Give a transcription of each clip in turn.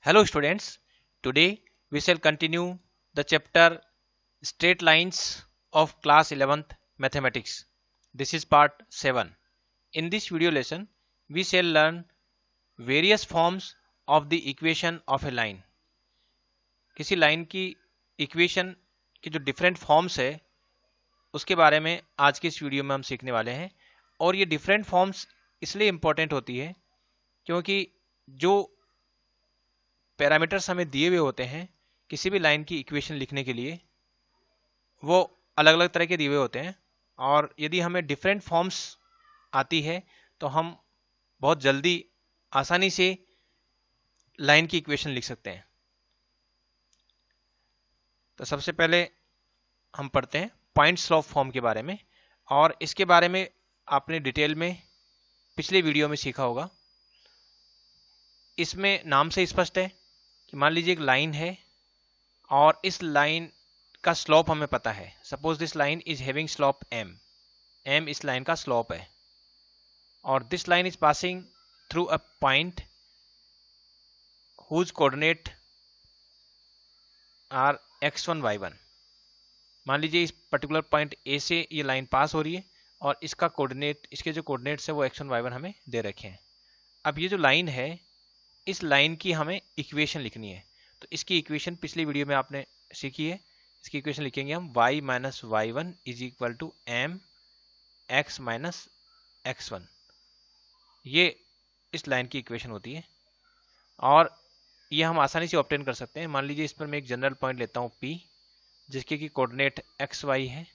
Hello students, today we shall continue the chapter Straight Lines of class 11th Mathematics. This is part 7. In this video lesson, we shall learn various forms of the equation of a line. किसी line की equation की जो different forms है उसके बारे में आज के इस वीडियो में हम सीखने वाले हैं। और ये डिफरेंट फॉर्म्स इसलिए इम्पोर्टेंट होती है क्योंकि जो पैरामीटर्स हमें दिए हुए होते हैं किसी भी लाइन की इक्वेशन लिखने के लिए वो अलग अलग तरह के दिए हुए होते हैं, और यदि हमें डिफरेंट फॉर्म्स आती है तो हम बहुत जल्दी आसानी से लाइन की इक्वेशन लिख सकते हैं। तो सबसे पहले हम पढ़ते हैं पॉइंट स्लोप फॉर्म के बारे में, और इसके बारे में आपने डिटेल में पिछले वीडियो में सीखा होगा। इसमें नाम से स्पष्ट है कि मान लीजिए एक लाइन है और इस लाइन का स्लोप हमें पता है। Suppose this line is having slope m इस लाइन का स्लोप है, और this line is passing through a point whose coordinate are x1 y1। मान लीजिए इस पर्टिकुलर पॉइंट ए से ये लाइन पास हो रही है और इसका कोऑर्डिनेट, इसके जो कोऑर्डिनेट्स है वो x1 y1 हमें दे रखे हैं। अब ये जो लाइन है, इस लाइन की हमें इक्वेशन लिखनी है। तो इसकी इक्वेशन पिछली वीडियो में आपने सीखी है। इसकी इक्वेशन लिखेंगे हम y minus Y one is equal to M x minus x1। ये इस लाइन की इक्वेशन होती है, और ये हम आसानी से ऑब्टेन कर सकते हैं। मान लीजिए इस पर मैं एक जनरल पॉइंट लेता हूँ P, जिसके की कोऑर्डिनेट एक्स वाई है।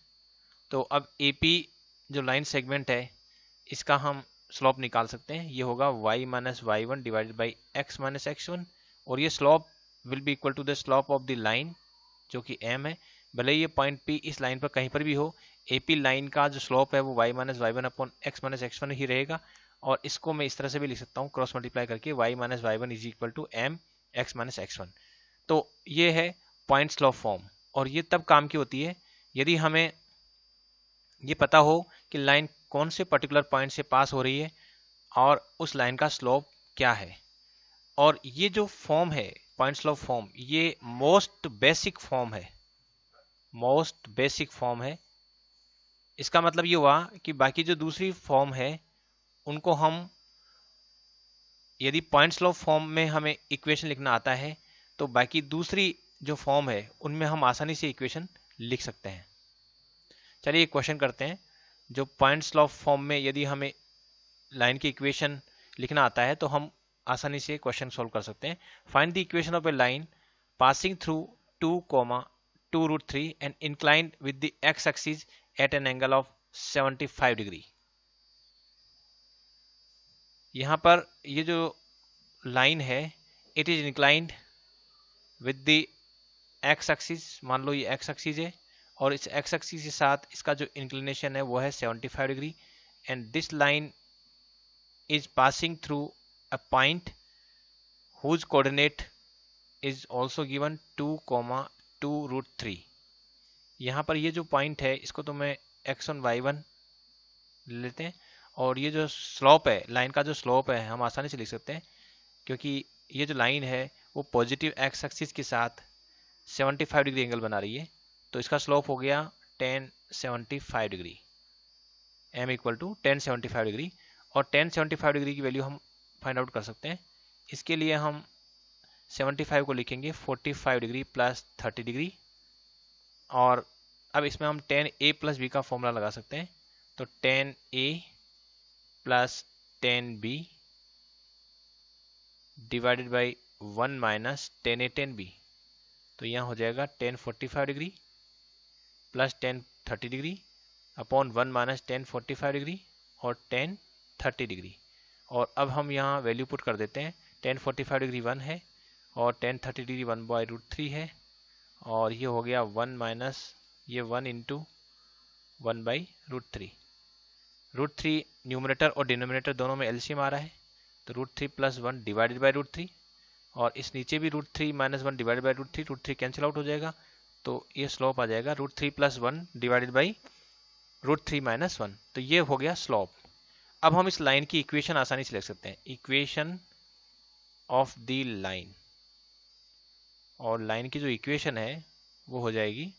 तो अब AP जो लाइन सेगमेंट है इसका हम स्लोप निकाल सकते हैं। ये होगा y minus Y one divided by X minus x1, और ये slope will be equal to the slope of the line जो कि m है। भले ये पॉइंट P इस लाइन पर कहीं पर भी हो, AP लाइन का जो स्लोप है वो y minus Y one upon X minus x1 ही रहेगा। और इसको मैं इस तरह से भी लिख सकता हूँ क्रॉस मल्टीप्लाई करके y minus Y one is equal to m X minus x1। तो ये है पॉइंट स्लोप फॉर्म, और ये तब काम की होती है यदि हमें ये पता हो कि लाइन कौन से पर्टिकुलर पॉइंट से पास हो रही है और उस लाइन का स्लोप क्या है। और ये जो फॉर्म है पॉइंट स्लोप फॉर्म, ये मोस्ट बेसिक फॉर्म है। मोस्ट बेसिक फॉर्म है। इसका मतलब ये हुआ कि बाकी जो दूसरी फॉर्म है उनको हम, यदि पॉइंट स्लोप फॉर्म में हमें इक्वेशन लिखना आता है तो बाकी दूसरी जो फॉर्म है उनमें हम आसानी से इक्वेशन लिख सकते हैं। चलिए एक क्वेश्चन करते हैं। जो पॉइंट स्लोप फॉर्म में यदि हमें लाइन की इक्वेशन लिखना आता है तो हम आसानी से क्वेश्चन सोल्व कर सकते हैं। Find the equation of A line passing through 2,2√3 and inclined with the x axis at an angle of 75 degree. यहाँ पर ये जो लाइन है it is inclined with the x axis. मान लो ये एक्स एक्सिस है और इस एक्स एक्सिस के साथ इसका जो इंक्लिनेशन है वो है 75 degree, and this line is passing through a point whose coordinate is also given 2,2√3। यहाँ पर ये जो पॉइंट है इसको तो मैं x1 y1 ले लेते हैं, और ये जो स्लोप है, लाइन का जो स्लोप है हम आसानी से लिख सकते हैं क्योंकि ये जो लाइन है वो पॉजिटिव एक्स एक्सिस के साथ 75 डिग्री एंगल बना रही है। तो इसका स्लोप हो गया 1075 degree, m equal to 1075 degree. और 1075 डिग्री की वैल्यू हम फाइंड आउट कर सकते हैं। इसके लिए हम 75 को लिखेंगे 45 डिग्री प्लस 30 डिग्री, और अब इसमें हम 10a प्लस बी का फॉर्मूला लगा सकते हैं। तो 10a plus 10b divided by 1 minus 10a 10b। तो यहाँ हो जाएगा 1045 degree plus 1030 degree upon 1 minus 1045 degree और 1030 डिग्री। और अब हम यहाँ वैल्यू पुट कर देते हैं। 1045 डिग्री 1 है और 1030 डिग्री 1/√3 है, और ये हो गया 1 माइनस ये 1 इंटू 1/√3। √3 न्यूमरेटर और डिनोमिनेटर दोनों में एलसीएम आ रहा है, तो √3 प्लस 1 डिवाइडेड बाई √3, और इस नीचे भी √3 minus 1 divided by √3, √3 cancel out हो जाएगा। तो ये स्लोप आ जाएगा √3 प्लस 1 डिवाइडेड बाई √3 माइनस 1। तो ये हो गया स्लोप। अब हम इस लाइन की इक्वेशन आसानी से लिख सकते हैं। इक्वेशन ऑफ द लाइन, और लाइन की जो इक्वेशन है वो हो जाएगी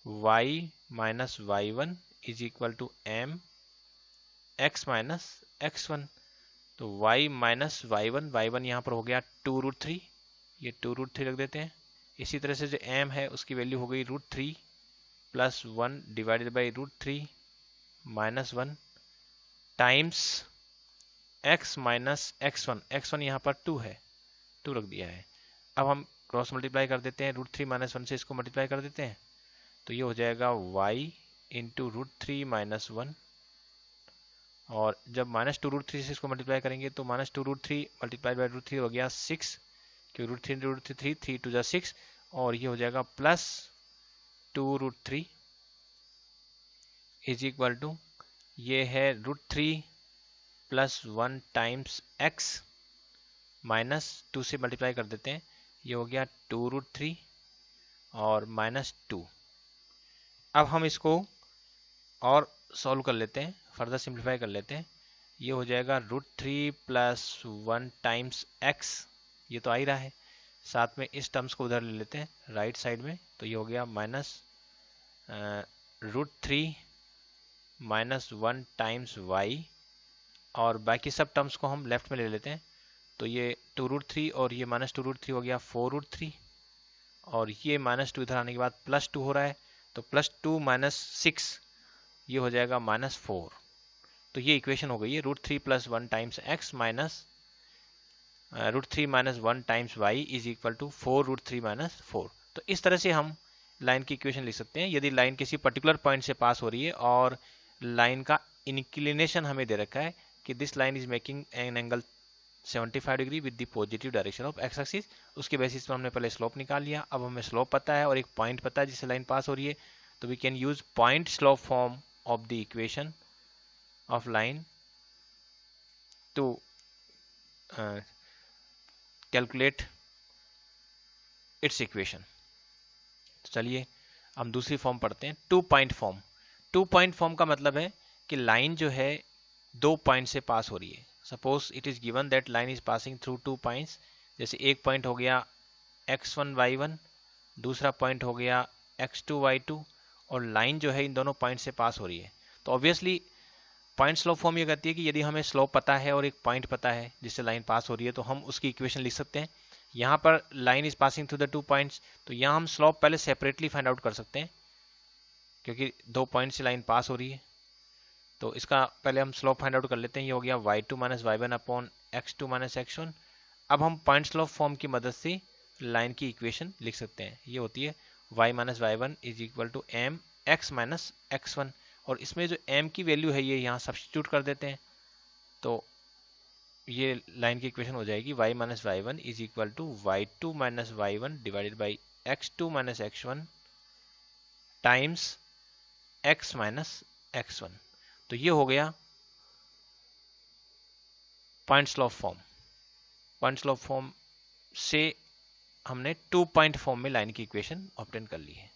y minus Y one is equal to M x minus X one. तो y माइनस वाई वन यहाँ पर हो गया 2√3, ये 2√3 रख देते हैं। इसी तरह से जो m है उसकी वैल्यू हो गई √3 plus 1 divided by √3 minus 1 times x minus x1 यहाँ पर 2 है, 2 रख दिया है। अब हम क्रॉस मल्टीप्लाई कर देते हैं, √3 माइनस 1 से इसको मल्टीप्लाई कर देते हैं, तो ये हो जाएगा y इंटू √3 माइनस 1, और जब -2√3 से इसको मल्टीप्लाई करेंगे तो -2√3 मल्टीप्लाई बाई √3 हो गया 6, क्योंकि √3 इंटू √3 3 2 जा 6, और ये हो जाएगा प्लस 2√3 इज इक्वल टू, ये है √3 प्लस 1 टाइम्स x माइनस 2 से मल्टीप्लाई कर देते हैं, ये हो गया 2√3 और -2। अब हम इसको और सॉल्व कर लेते हैं, फर्दर सिंप्लीफाई कर लेते हैं। ये हो जाएगा √3 प्लस 1 टाइम्स x, ये तो आ ही रहा है, साथ में इस टर्म्स को उधर ले लेते हैं राइट साइड में, तो ये हो गया माइनस √3 माइनस 1 टाइम्स y, और बाकी सब टर्म्स को हम लेफ्ट में ले लेते हैं, तो ये 2√3 और ये -2√3 हो गया 4√3, और ये -2 इधर आने के बाद +2 हो रहा है, तो +2 माइनस 6 ये हो जाएगा -4। तो ये इक्वेशन हो गई है √3 plus 1 times x minus √3 minus 1 times y is equal to 4√3 minus 4। तो इस तरह से हम लाइन की इक्वेशन लिख सकते हैं यदि लाइन किसी पर्टिकुलर पॉइंट से पास हो रही है और लाइन का इंक्लिनेशन हमें दे रखा है कि this line is making an angle 75 degree with the positive direction of x axis. उसके बेसिस पर हमने पहले स्लोप निकाल लिया, अब हमें स्लोप पता है और एक पॉइंट पता है जिससे लाइन पास हो रही है, तो we can use point slope form of the equation of line to calculate its equation. चलिए हम दूसरी फॉर्म पढ़ते हैं, 2 पॉइंट फॉर्म। 2 पॉइंट फॉर्म का मतलब है कि लाइन जो है 2 पॉइंट से पास हो रही है। Suppose it is given that line is passing through 2 points, जैसे एक पॉइंट हो गया x1 y1, दूसरा पॉइंट हो गया x2 y2, और लाइन जो है इन दोनों पॉइंट से पास हो रही है। तो ऑब्वियसली पॉइंट स्लोप फॉर्म ये कहती है कि यदि हमें स्लोप पता है और एक पॉइंट पता है जिससे लाइन पास हो रही है तो हम उसकी इक्वेशन लिख सकते हैं। यहाँ पर line is passing through the 2 points, तो यहाँ हम स्लोप पहले सेपरेटली फाइंड आउट कर सकते हैं क्योंकि 2 पॉइंट से लाइन पास हो रही है। तो इसका पहले हम स्लोप फाइंड आउट कर लेते हैं, ये हो गया y2 minus y1 upon x2 minus x1। अब हम पॉइंट स्लोप फॉर्म की मदद से लाइन की इक्वेशन लिख सकते हैं, ये होती है y minus y1 is equal to m x minus x1, और इसमें जो m की वैल्यू है ये यहाँ सब्स्टिट्यूट कर देते हैं, तो ये लाइन की इक्वेशन हो जाएगी y minus y1 is equal to y2 minus y1 divided by x2 minus x1 times x minus x1। तो ये हो गया point slope form. Point slope form से हमने 2 पॉइंट फॉर्म में लाइन की इक्वेशन ऑब्टेन कर ली है,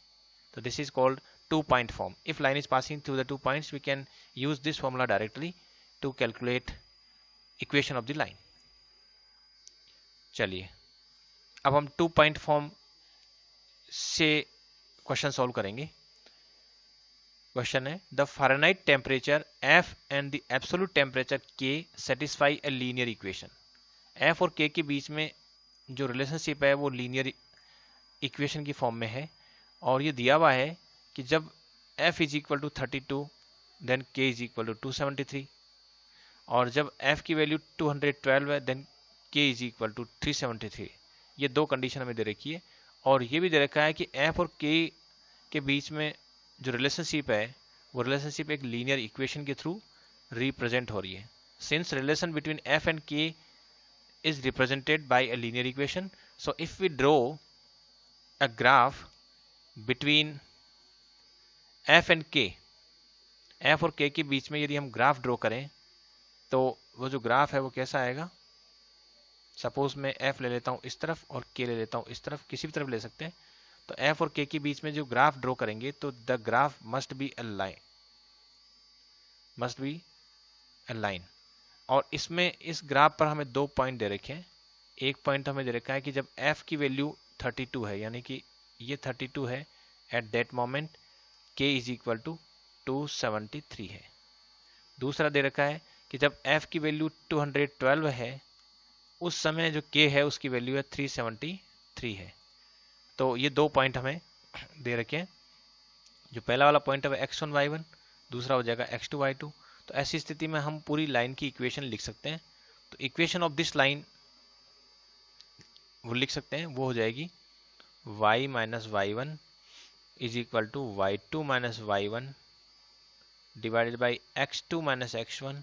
तो this is called 2 point form. If line is passing through the 2 points we can use this formula directly to calculate equation of the line. चलिए अब हम 2 पॉइंट फॉर्म से क्वेश्चन सॉल्व करेंगे। क्वेश्चन है the Fahrenheit temperature F and the absolute temperature K satisfy a linear equation. F और K के बीच में जो रिलेशनशिप है वो लीनियर इक्वेशन की फॉर्म में है, और ये दिया हुआ है कि जब F is equal to 32 then K is equal to 273, और जब F की वैल्यू 212 है then K is equal to 373। ये दो कंडीशन हमें दे रखी है, और ये भी दे रखा है कि F और K के बीच में जो रिलेशनशिप है वो रिलेशनशिप एक लीनियर इक्वेशन के थ्रू रिप्रेजेंट हो रही है। Since relation between F and K is represented by a linear equation, so if we draw a graph between F and K, F और K के बीच में यदि हम ग्राफ ड्रॉ करें तो वो जो ग्राफ है वो कैसा आएगा। सपोज मैं F ले लेता हूँ इस तरफ और K ले लेता हूँ इस तरफ, किसी भी तरफ ले सकते हैं। तो F और K के बीच में जो ग्राफ ड्रॉ करेंगे तो the graph must be a line, और इसमें इस ग्राफ पर हमें 2 पॉइंट दे रखे हैं एक पॉइंट हमें दे रखा है कि जब f की वैल्यू 32 है, यानी कि ये 32 है at that moment k is equal to 273 है। दूसरा दे रखा है कि जब f की वैल्यू 212 है उस समय जो k है उसकी वैल्यू है 373 है। तो ये दो पॉइंट हमें दे रखे हैं। जो पहला वाला पॉइंट है x1 y1, दूसरा हो जाएगा x2 y2। तो ऐसी स्थिति में हम पूरी लाइन की इक्वेशन लिख सकते हैं। तो इक्वेशन ऑफ दिस लाइन वो लिख सकते हैं, वो हो जाएगी y minus y1 is equal to y2 minus y1 divided by x2 minus x1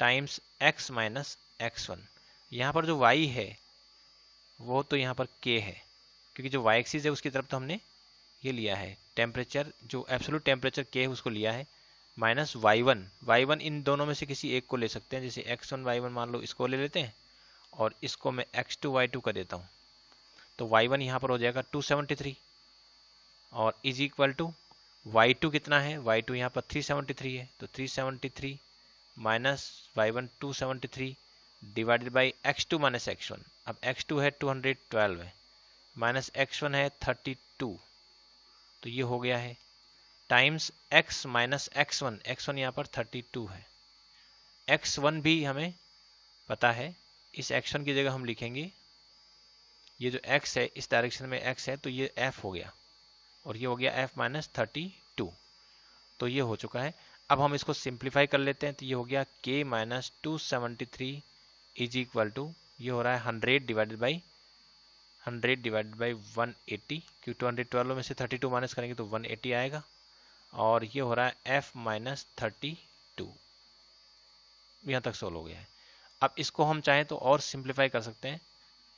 times x minus x1। यहाँ पर जो y है वो तो यहाँ पर k है, क्योंकि जो y एक्सिस है उसकी तरफ तो हमने ये लिया है टेम्परेचर, जो एब्सोल्यूट टेम्परेचर k है उसको लिया है, माइनस y1 इन दोनों में से किसी एक को ले सकते हैं। जैसे x1 y1 मान लो, इसको ले लेते हैं और इसको मैं x2 y2 कर देता हूँ। तो y1 यहाँ पर हो जाएगा 273 और इज इक्वल टू y2 कितना है, y2 यहाँ पर 373 है, तो 373 minus y1 273 divided by x2 minus x1। अब x2 है 212 है, माइनस x1 है 32, तो ये हो गया है टाइम्स x माइनस x1 यहाँ पर 32 है। x1 भी हमें पता है, इस x1 की जगह हम लिखेंगे, ये जो x है इस डायरेक्शन में x है तो ये f हो गया और ये हो गया f माइनस 32। तो ये हो चुका है। अब हम इसको सिंप्लीफाई कर लेते हैं, तो ये हो गया k minus 273 is equal to, ये हो रहा है 100 डिवाइडेड बाई 180, क्योंकि 212 में से 32 माइनस करेंगे तो 180 आएगा और ये हो रहा है f माइनस 32। यहाँ तक सोल्व हो गया है। अब इसको हम चाहें तो और सिंप्लीफाई कर सकते हैं।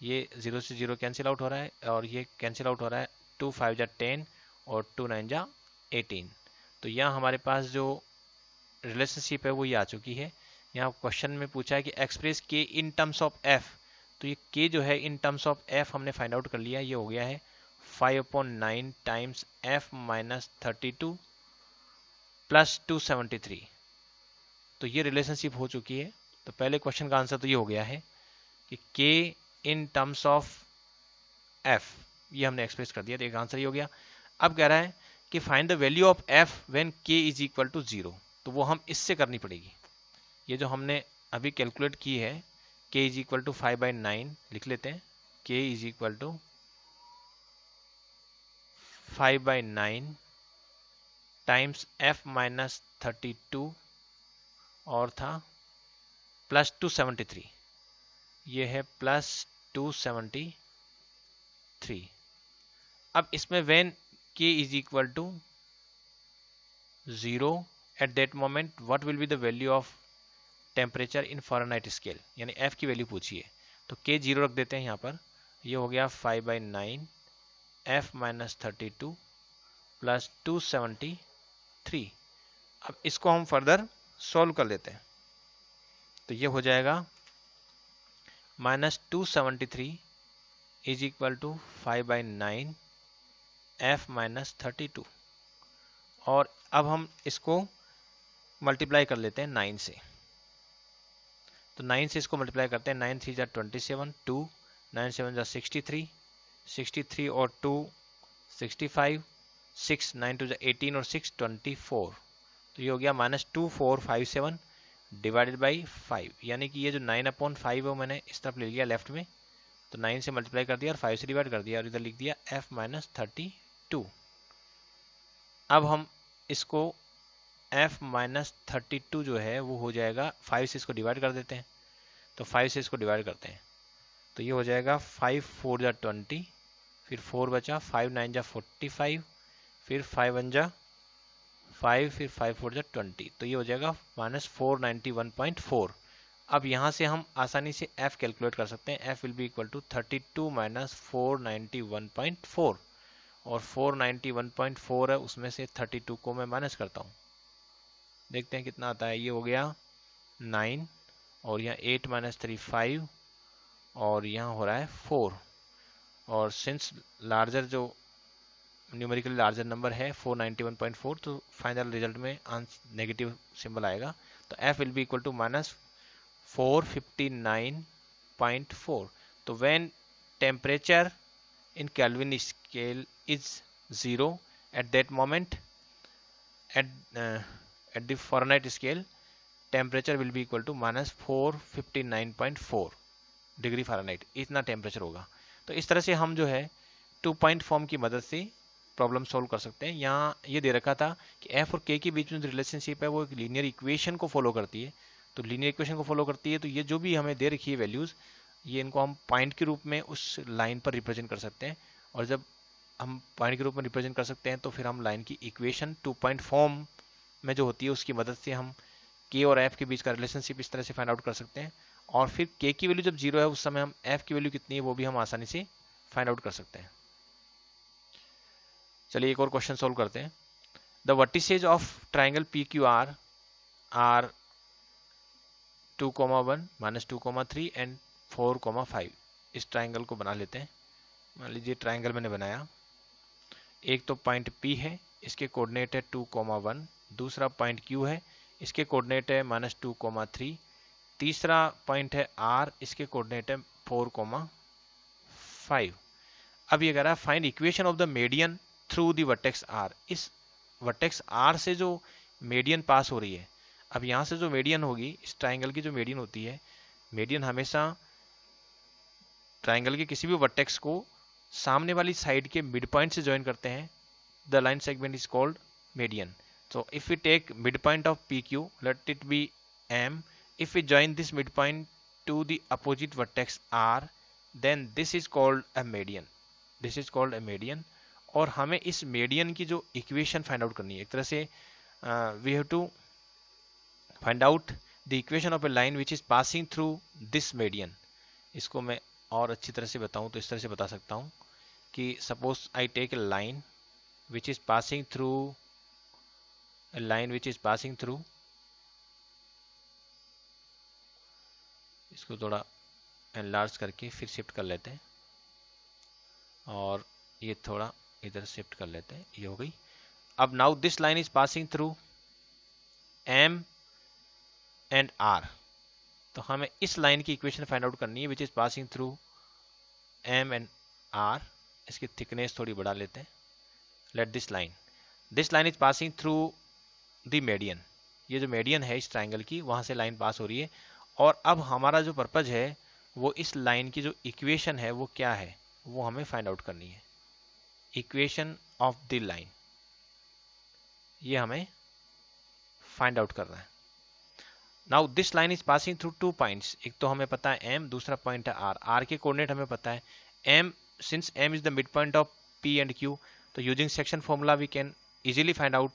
ये 0 से 0 कैंसिल आउट हो रहा है और ये कैंसिल आउट हो रहा है, 2 5 जा 10 और 2 9 जा 18। तो यहाँ हमारे पास जो रिलेशनशिप है वो ये आ चुकी है। यहाँ क्वेश्चन में पूछा है कि एक्सप्रेस के इन टर्म्स ऑफ एफ, तो ये के जो है इन टर्म्स ऑफ एफ हमने फाइंड आउट कर लिया। ये हो गया है 5/9 टाइम्स एफ माइनस 32 प्लस 273। तो ये रिलेशनशिप हो चुकी है। तो पहले क्वेश्चन का आंसर तो ये हो गया है कि के इन टर्म्स ऑफ एफ, ये हमने एक्सप्रेस कर दिया, तो एक आंसर ही हो गया। अब कह रहा है कि find the value of F when K is equal to 0, तो वो हम इससे करनी पड़ेगी। ये जो हमने अभी कैलकुलेट की है के इज इक्वल टू 5/9 लिख लेते हैं, K is equal to 5/9 times F minus 32 और था प्लस 273, ये है प्लस 273। अब इसमें when K is equal to 0 at that moment what will be the value of temperature in Fahrenheit scale, यानी एफ की वैल्यू पूछिए। तो के 0 रख देते हैं यहाँ पर, ये हो गया 5/9 एफ माइनस 32 प्लस 273। अब इसको हम फर्दर सॉल्व कर लेते हैं, तो ये हो जाएगा minus 273 is equal to 5/9 F minus 32। और अब हम इसको मल्टीप्लाई कर लेते हैं 9 से। तो 9 से इसको मल्टीप्लाई करते हैं, 9 3 जा 27, 2 9 7 जा 63, 63 और 2 65, 6 9 2 जा 18 और 6 24। तो ये हो गया माइनस 2457 डिवाइडेड बाई 5, यानी कि ये जो 9/5 है वो मैंने इस तरफ ले लिया लेफ्ट में, तो 9 से मल्टीप्लाई कर दिया और 5 से डिवाइड कर दिया और इधर लिख दिया f माइनस 32। अब हम इसको f माइनस 32 जो है वो हो जाएगा, 5 से इसको डिवाइड कर देते हैं, तो 5 से इसको डिवाइड करते हैं, तो ये हो जाएगा 5 4 जा 20, फिर 4 बचा, 5 9 जा 45, फिर 5 1 जा 5, फिर 5 4 जा 20, तो ये हो जाएगा माइनस 491.4। अब यहाँ से हम आसानी से f कैलकुलेट कर सकते हैं, f will be equal to 32 minus 491.4, और 491.4 है, उसमें से 32 को मैं माइनस करता हूँ, देखते हैं कितना आता है। ये हो गया 9 और यहाँ 8 माइनस 3 5 और यहाँ हो रहा है 4, और सिंस लार्जर जो न्यूमेरिकली लार्जर नंबर है 491.4, तो फाइनल रिजल्ट में नेगेटिव सिंबल आएगा। तो f will be equal to minus 459.4 2.4. तो when temperature in Kelvin scale is 0 at that moment, at the Fahrenheit scale temperature will be equal to minus 459.4 degree Fahrenheit, इतना temperature होगा। तो इस तरह से हम जो है 2 पॉइंट फॉर्म की मदद से प्रॉब्लम सॉल्व कर सकते हैं। यहाँ ये दे रखा था कि एफ और के के बीच में जो रिलेशनशिप है वो एक लीनियर इक्वेशन को फॉलो करती है। तो लीनियर इक्वेशन को फॉलो करती है, तो ये जो भी हमें दे रखी है वैल्यूज़, ये इनको हम पॉइंट के रूप में उस लाइन पर रिप्रेजेंट कर सकते हैं। और जब हम पॉइंट के रूप में रिप्रेजेंट कर सकते हैं तो फिर हम लाइन की इक्वेशन 2 पॉइंट फॉर्म में जो होती है उसकी मदद से हम के और एफ के बीच का रिलेशनशिप इस तरह से फाइंड आउट कर सकते हैं। और फिर के की वैल्यू जब 0 है उस समय हम एफ की वैल्यू कितनी है वो भी हम आसानी से फाइंड आउट कर सकते हैं। चलिए एक और क्वेश्चन सोल्व करते हैं। The vertices of triangle P Q R 2,1 -2,3 and 4,5। इस ट्राइंगल को बना लेते हैं। मान लीजिए ट्राइंगल मैंने बनाया, एक तो पॉइंट P है, इसके कोऑर्डिनेट है 2,1, दूसरा पॉइंट Q है, इसके कोऑर्डिनेट है -2,3, तीसरा पॉइंट है R, इसके कोऑर्डिनेट है 4,5। अब ये कह रहा है find equation of the median through the vertex R। इस वर्टेक्स R से जो मीडियन पास हो रही है, अब यहाँ से जो मीडियन होगी, इस ट्राइंगल की जो मीडियन होती है, मीडियन हमेशा ट्राइंगल के किसी भी वर्टेक्स को सामने वाली साइड के मिड पॉइंट से ज्वाइन करते हैं। The line segment is called median. So if we take midpoint of PQ, let it be M. If we join this midpoint to the opposite vertex R, then this is called a median. This is called a median. और हमें इस median की जो equation find out करनी है, एक तरह से we have to find out the equation of a line which is passing through this median. इसको मैं और अच्छी तरह से बताऊं तो इस तरह से बता सकता हूं कि suppose I take a line which is passing through a line which is passing through, इसको थोड़ा एनलार्ज करके फिर शिफ्ट कर लेते हैं और ये थोड़ा इधर शिफ्ट कर लेते हैं, ये हो गई। अब now this line is passing through M and R। तो हमें इस लाइन की इक्वेशन फाइंड आउट करनी है which is passing through M and R। इसकी थिकनेस थोड़ी बढ़ा लेते हैं। Let this line is passing through the median. ये जो मीडियन है इस ट्राइंगल की, वहां से लाइन पास हो रही है। और अब हमारा जो पर्पज है वो इस लाइन की जो इक्वेशन है वो क्या है, वो हमें फाइंड आउट करनी है। इक्वेशन ऑफ द लाइन, ये हमें फाइंड आउट करना है। Now this line is passing through 2 points. एक तो हमें पता है M, दूसरा पॉइंट है R। R के कोऑर्डिनेट हमें पता है M, since M is the mid point of P and Q, तो using section formula we can easily find out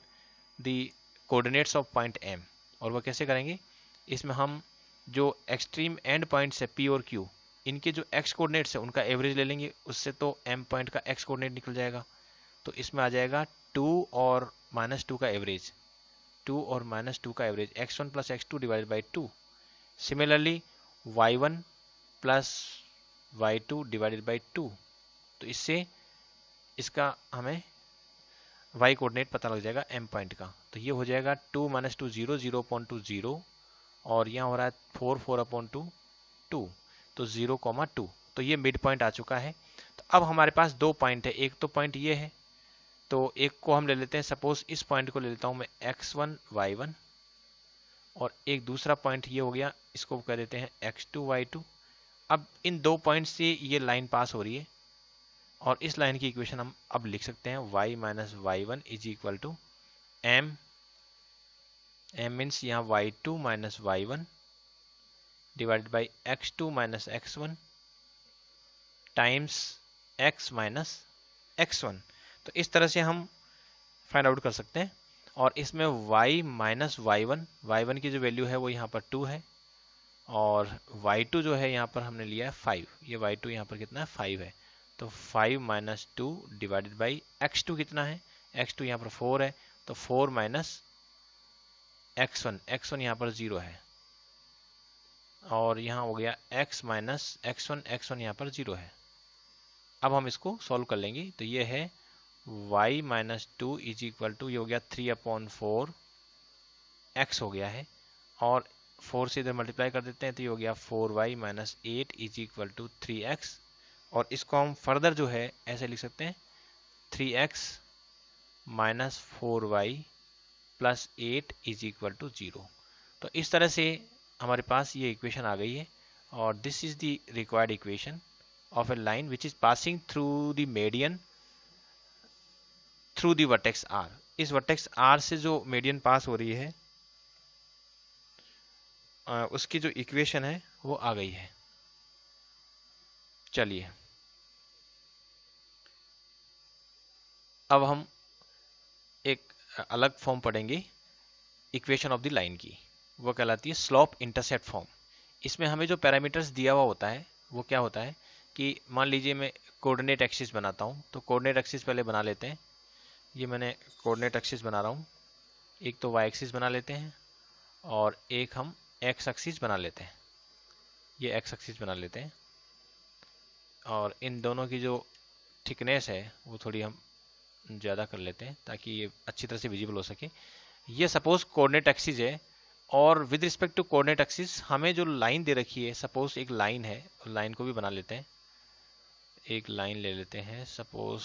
the coordinates of point M। और वो कैसे करेंगे, इसमें हम जो एक्सट्रीम एंड पॉइंट्स है P और Q, इनके जो x कोऑर्डिनेट्स है उनका एवरेज ले लेंगे, उससे तो M पॉइंट का x कोऑर्डिनेट निकल जाएगा। तो इसमें आ जाएगा 2 और -2 का एवरेज, 2 और -2 का average, x1 + x2 divided by 2। Similarly y1 + y2 divided by 2। तो इससे इसका हमें y कोऑर्डिनेट पता लग जाएगा M पॉइंट का। तो ये हो जाएगा 2 - 2 0, 0/2 0, और यहाँ हो रहा है 4 4/2 2, तो 0,2। तो ये मिड पॉइंट आ चुका है। तो अब हमारे पास 2 पॉइंट है, एक तो पॉइंट ये है, तो एक को हम ले लेते हैं, सपोज इस पॉइंट को ले लेता हूँ मैं x1 y1, और एक दूसरा पॉइंट ये हो गया, इसको कह देते हैं x2 y2। अब इन 2 पॉइंट से ये लाइन पास हो रही है और इस लाइन की इक्वेशन हम अब लिख सकते हैं y - y1 = M। M means यहाँ y2 - y1 divided by x2 - x1 times x - x1। तो इस तरह से हम फाइंड आउट कर सकते हैं। और इसमें y - y1 की जो वैल्यू है वो यहाँ पर 2 है, और y2 जो है यहाँ पर हमने लिया है 5। ये y2 यहाँ पर कितना है, 5 है। तो 5 - 2 डिवाइडेड बाई x2 कितना है, x2 यहाँ पर 4 है, तो 4 - x1 यहाँ पर 0 है, और यहाँ हो गया x - x1 यहाँ पर 0 है। अब हम इसको सॉल्व कर लेंगे। तो ये है y - 2 = ये हो गया 3/4 x हो गया है, और 4 से इधर मल्टीप्लाई कर देते हैं तो ये हो गया 4y minus 8 is equal to 3x, और इसको हम फर्दर जो है ऐसे लिख सकते हैं 3x minus 4y plus 8 is equal to 0। तो इस तरह से हमारे पास ये इक्वेशन आ गई है, और this is the required equation of A line which is passing through the median through the vertex r। इस वर्टेक्स r से जो मीडियन पास हो रही है उसकी जो इक्वेशन है वो आ गई है। चलिए अब हम एक अलग फॉर्म पढ़ेंगे इक्वेशन ऑफ द लाइन की, वो कहलाती है स्लोप इंटरसेप्ट फॉर्म। इसमें हमें जो पैरामीटर्स दिया हुआ होता है वो क्या होता है कि मान लीजिए मैं कोऑर्डिनेट एक्सिस बनाता हूँ, तो कोऑर्डिनेट एक्सिस पहले बना लेते हैं। ये मैंने कोऑर्डिनेट एक्सिस बना रहा हूँ, एक तो वाई एक्सिस बना लेते हैं और एक हम एक्स एक्सिस बना लेते हैं। ये एक्स एक्सिस बना लेते हैं, और इन दोनों की जो थिकनेस है वो थोड़ी हम ज़्यादा कर लेते हैं ताकि ये अच्छी तरह से विजिबल हो सके। ये सपोज कोऑर्डिनेट एक्सिस है, और with respect to coordinate axis हमें जो लाइन दे रखी है, सपोज एक लाइन है, लाइन को भी बना लेते हैं। एक लाइन ले लेते हैं, सपोज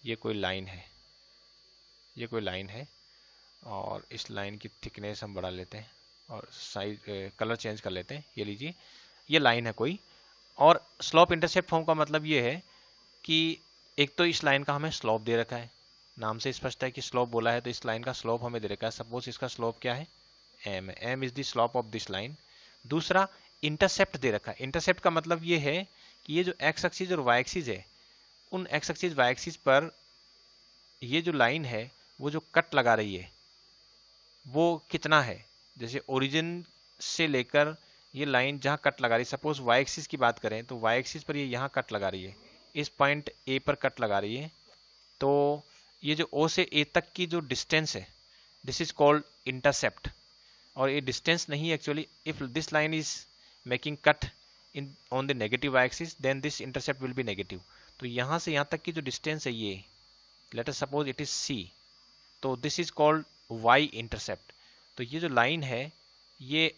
ये कोई लाइन है, ये कोई लाइन है, और इस लाइन की थिकनेस हम बढ़ा लेते हैं और साइज कलर चेंज कर लेते हैं। ये लीजिए ये लाइन है कोई, और स्लोप इंटरसेप्ट फॉर्म का मतलब ये है कि एक तो इस लाइन का हमें स्लोप दे रखा है, नाम से स्पष्ट है कि स्लोप बोला है तो इस लाइन का स्लोप हमें दे रखा है। सपोज इसका स्लोप क्या है, m है, m is the slope of this line. दूसरा इंटरसेप्ट दे रखा है। इंटरसेप्ट का मतलब ये है कि ये जो x एक्सिस और y एक्सिस है, उन x एक्सिस y एक्सिस पर ये जो लाइन है वो जो कट लगा रही है वो कितना है। जैसे ओरिजिन से लेकर ये लाइन जहाँ कट लगा रही है, सपोज y एक्सिस की बात करें तो y एक्सिस पर ये यहाँ कट लगा रही है, इस पॉइंट A पर कट लगा रही है, तो ये जो O से A तक की जो डिस्टेंस है दिस इज कॉल्ड इंटरसेप्ट। और ये डिस्टेंस नहीं actually, if this line is making cut in on the negative y axis then this intercept will be negative. तो यहाँ से यहाँ तक की जो डिस्टेंस है ये, late us suppose it is c, तो this is called y intercept. तो ये जो लाइन है ये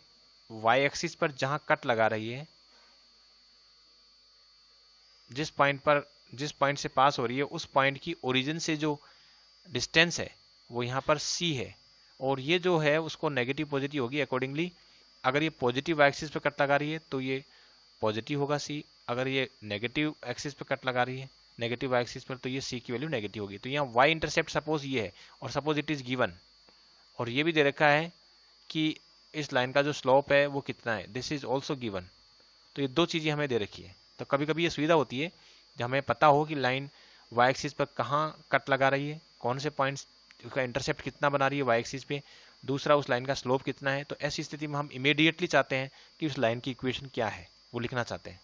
y एक्सिस पर जहाँ कट लगा रही है, जिस पॉइंट से पास हो रही है, उस पॉइंट की ओरिजिन से जो डिस्टेंस है वो यहाँ पर c है, और ये जो है उसको नेगेटिव पॉजिटिव होगी अकॉर्डिंगली। अगर ये पॉजिटिव y एक्सिस पे कट लगा रही है तो ये पॉजिटिव होगा c, अगर ये नेगेटिव एक्सिस पे कट लगा रही है नेगेटिव y एक्सिस पर तो ये c की वैल्यू नेगेटिव होगी। तो यहाँ y इंटरसेप्ट सपोज ये है, और सपोज इट इज गिवन, और ये भी दे रखा है कि इस लाइन का जो स्लोप है वो कितना है, दिस इज ऑल्सो गिवन। तो ये दो चीज़ें हमें दे रखी है। तो कभी कभी ये सुविधा होती है जब हमें पता हो कि लाइन y एक्सिस पर कहाँ कट लगा रही है, कौन से पॉइंट्स का इंटरसेप्ट कितना बना रही है y एक्सिस पे, दूसरा उस लाइन का स्लोप कितना है। तो ऐसी स्थिति में हम इमीडिएटली चाहते हैं कि उस लाइन की इक्वेशन क्या है वो लिखना चाहते हैं।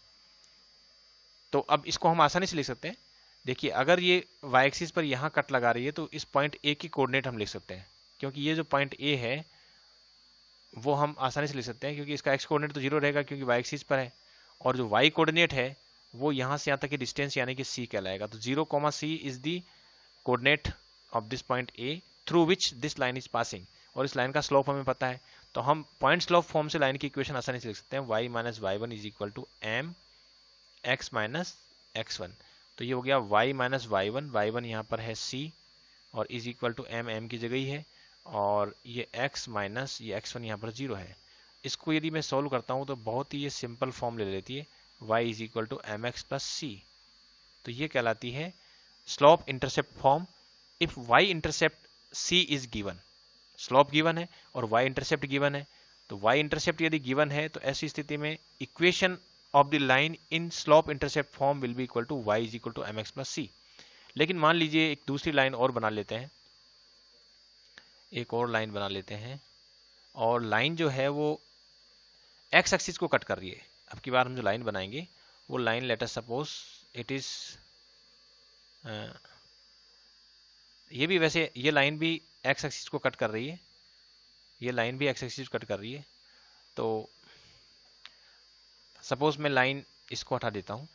तो अब इसको हम आसानी से लिख सकते हैं। देखिए अगर ये y एक्सिस पर यहाँ कट लगा रही है तो इस पॉइंट A की कोऑर्डिनेट हम लिख सकते हैं, क्योंकि ये जो पॉइंट A है वो हम आसानी से लिख सकते हैं, क्योंकि इसका x कोऑर्डिनेट तो 0 रहेगा क्योंकि y एक्सिस पर है, और जो y कोऑर्डिनेट है वो यहाँ से यहाँ तक की डिस्टेंस यानी कि c कहलाएगा। तो 0, c is the coordinate of this point A through which this line is passing, और इस लाइन का स्लोप हमें पता है। तो हम पॉइंट स्लोप फॉर्म से लाइन की इक्वेशन आसानी से लिख सकते हैं, y minus y1 is equal to m x minus x1। तो ये हो गया y माइनस y1 यहाँ पर है c, और इज इक्वल टू m की जगह ही है, और ये x माइनस ये x1 यहाँ पर 0 है। इसको यदि मैं सॉल्व करता हूँ तो बहुत ही ये सिंपल फॉर्म ले लेती है, y is equal to M x plus c. तो ये कहलाती है slope intercept form if y intercept c is given. Slope given है और y इंटरसेप्ट गिवन है, तो y इंटरसेप्ट यदि गिवन है तो ऐसी स्थिति में equation of the line in slope intercept form will be equal to y is equal to M x plus c. लेकिन मान लीजिए एक दूसरी लाइन और बना लेते हैं, एक और लाइन बना लेते हैं, और लाइन जो है वो x एक्सिस को कट कर रही है। अब की बार हम जो लाइन बनाएंगे वो line late us suppose it is, ये भी वैसे ये लाइन भी x एक्सिस को कट कर रही है, ये लाइन भी x एक्सिस कट कर रही है। तो सपोज मैं लाइन इसको हटा देता हूँ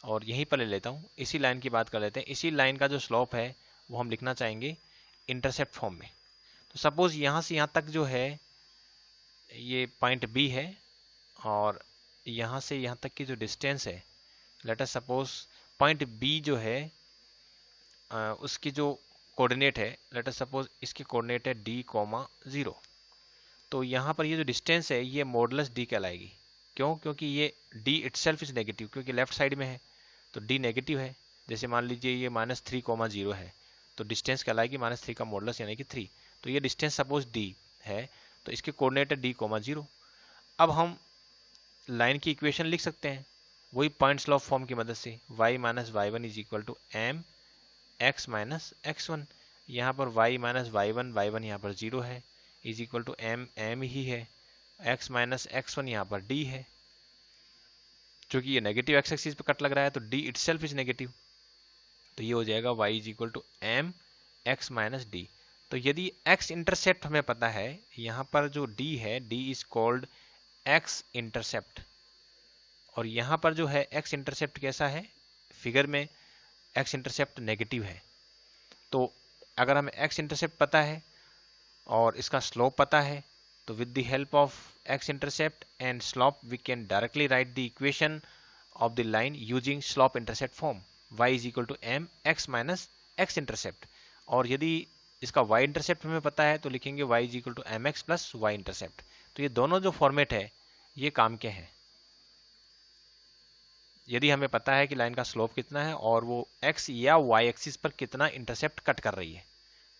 और यहीं पर ले लेता हूँ, इसी लाइन की बात कर लेते हैं। इसी लाइन का जो स्लोप है वो हम लिखना चाहेंगे इंटरसेप्ट फॉर्म में। तो सपोज यहाँ से यहाँ तक जो है ये पॉइंट बी है और यहाँ से यहाँ तक की जो डिस्टेंस है, let us suppose point B जो है उसकी जो कोऑर्डिनेट है, लेट अस सपोज इसकी कोऑर्डिनेट है d, 0। तो यहाँ पर ये जो डिस्टेंस है ये मॉडुलस d कहलाएगी। क्यों? क्योंकि ये d इटसेल्फ इज नेगेटिव, क्योंकि लेफ्ट साइड में है तो d नेगेटिव है। जैसे मान लीजिए ये -3, 0 है तो डिस्टेंस कहलाएगी -3 का मॉडुलस यानी कि 3। तो ये डिस्टेंस सपोज d है तो इसके कोऑर्डिनेट है d, 0। अब हम लाइन की इक्वेशन लिख सकते हैं वही पॉइंट्स लॉ फॉर्म की मदद से, y minus y1 is equal to m x minus x1। यहाँ पर y माइनस y1 यहाँ पर 0 है, इज इक्वल टू m ही है, x माइनस x1 यहाँ पर d है। क्योंकि ये नेगेटिव एक्स एक्सिस पे कट लग रहा है तो d इटसेल्फ इज नेगेटिव, तो ये हो जाएगा y is equal to m x minus d। तो यदि x इंटरसेप्ट हमें पता है, यहाँ पर जो d है d is called x intercept, और यहाँ पर जो है x इंटरसेप्ट कैसा है, फिगर में x इंटरसेप्ट नेगेटिव है। तो अगर हमें x इंटरसेप्ट पता है और इसका स्लोप पता है तो with the help of x intercept and slope we can directly write the equation of the line using slope intercept form, y is equal to m x minus x intercept. और यदि इसका y intercept हमें पता है तो लिखेंगे y is equal to M x plus Y intercept. तो ये दोनों जो फॉर्मेट है ये काम के हैं। यदि हमें पता है कि लाइन का स्लोप कितना है और वो x या y एक्सिस पर कितना इंटरसेप्ट कट कर रही है,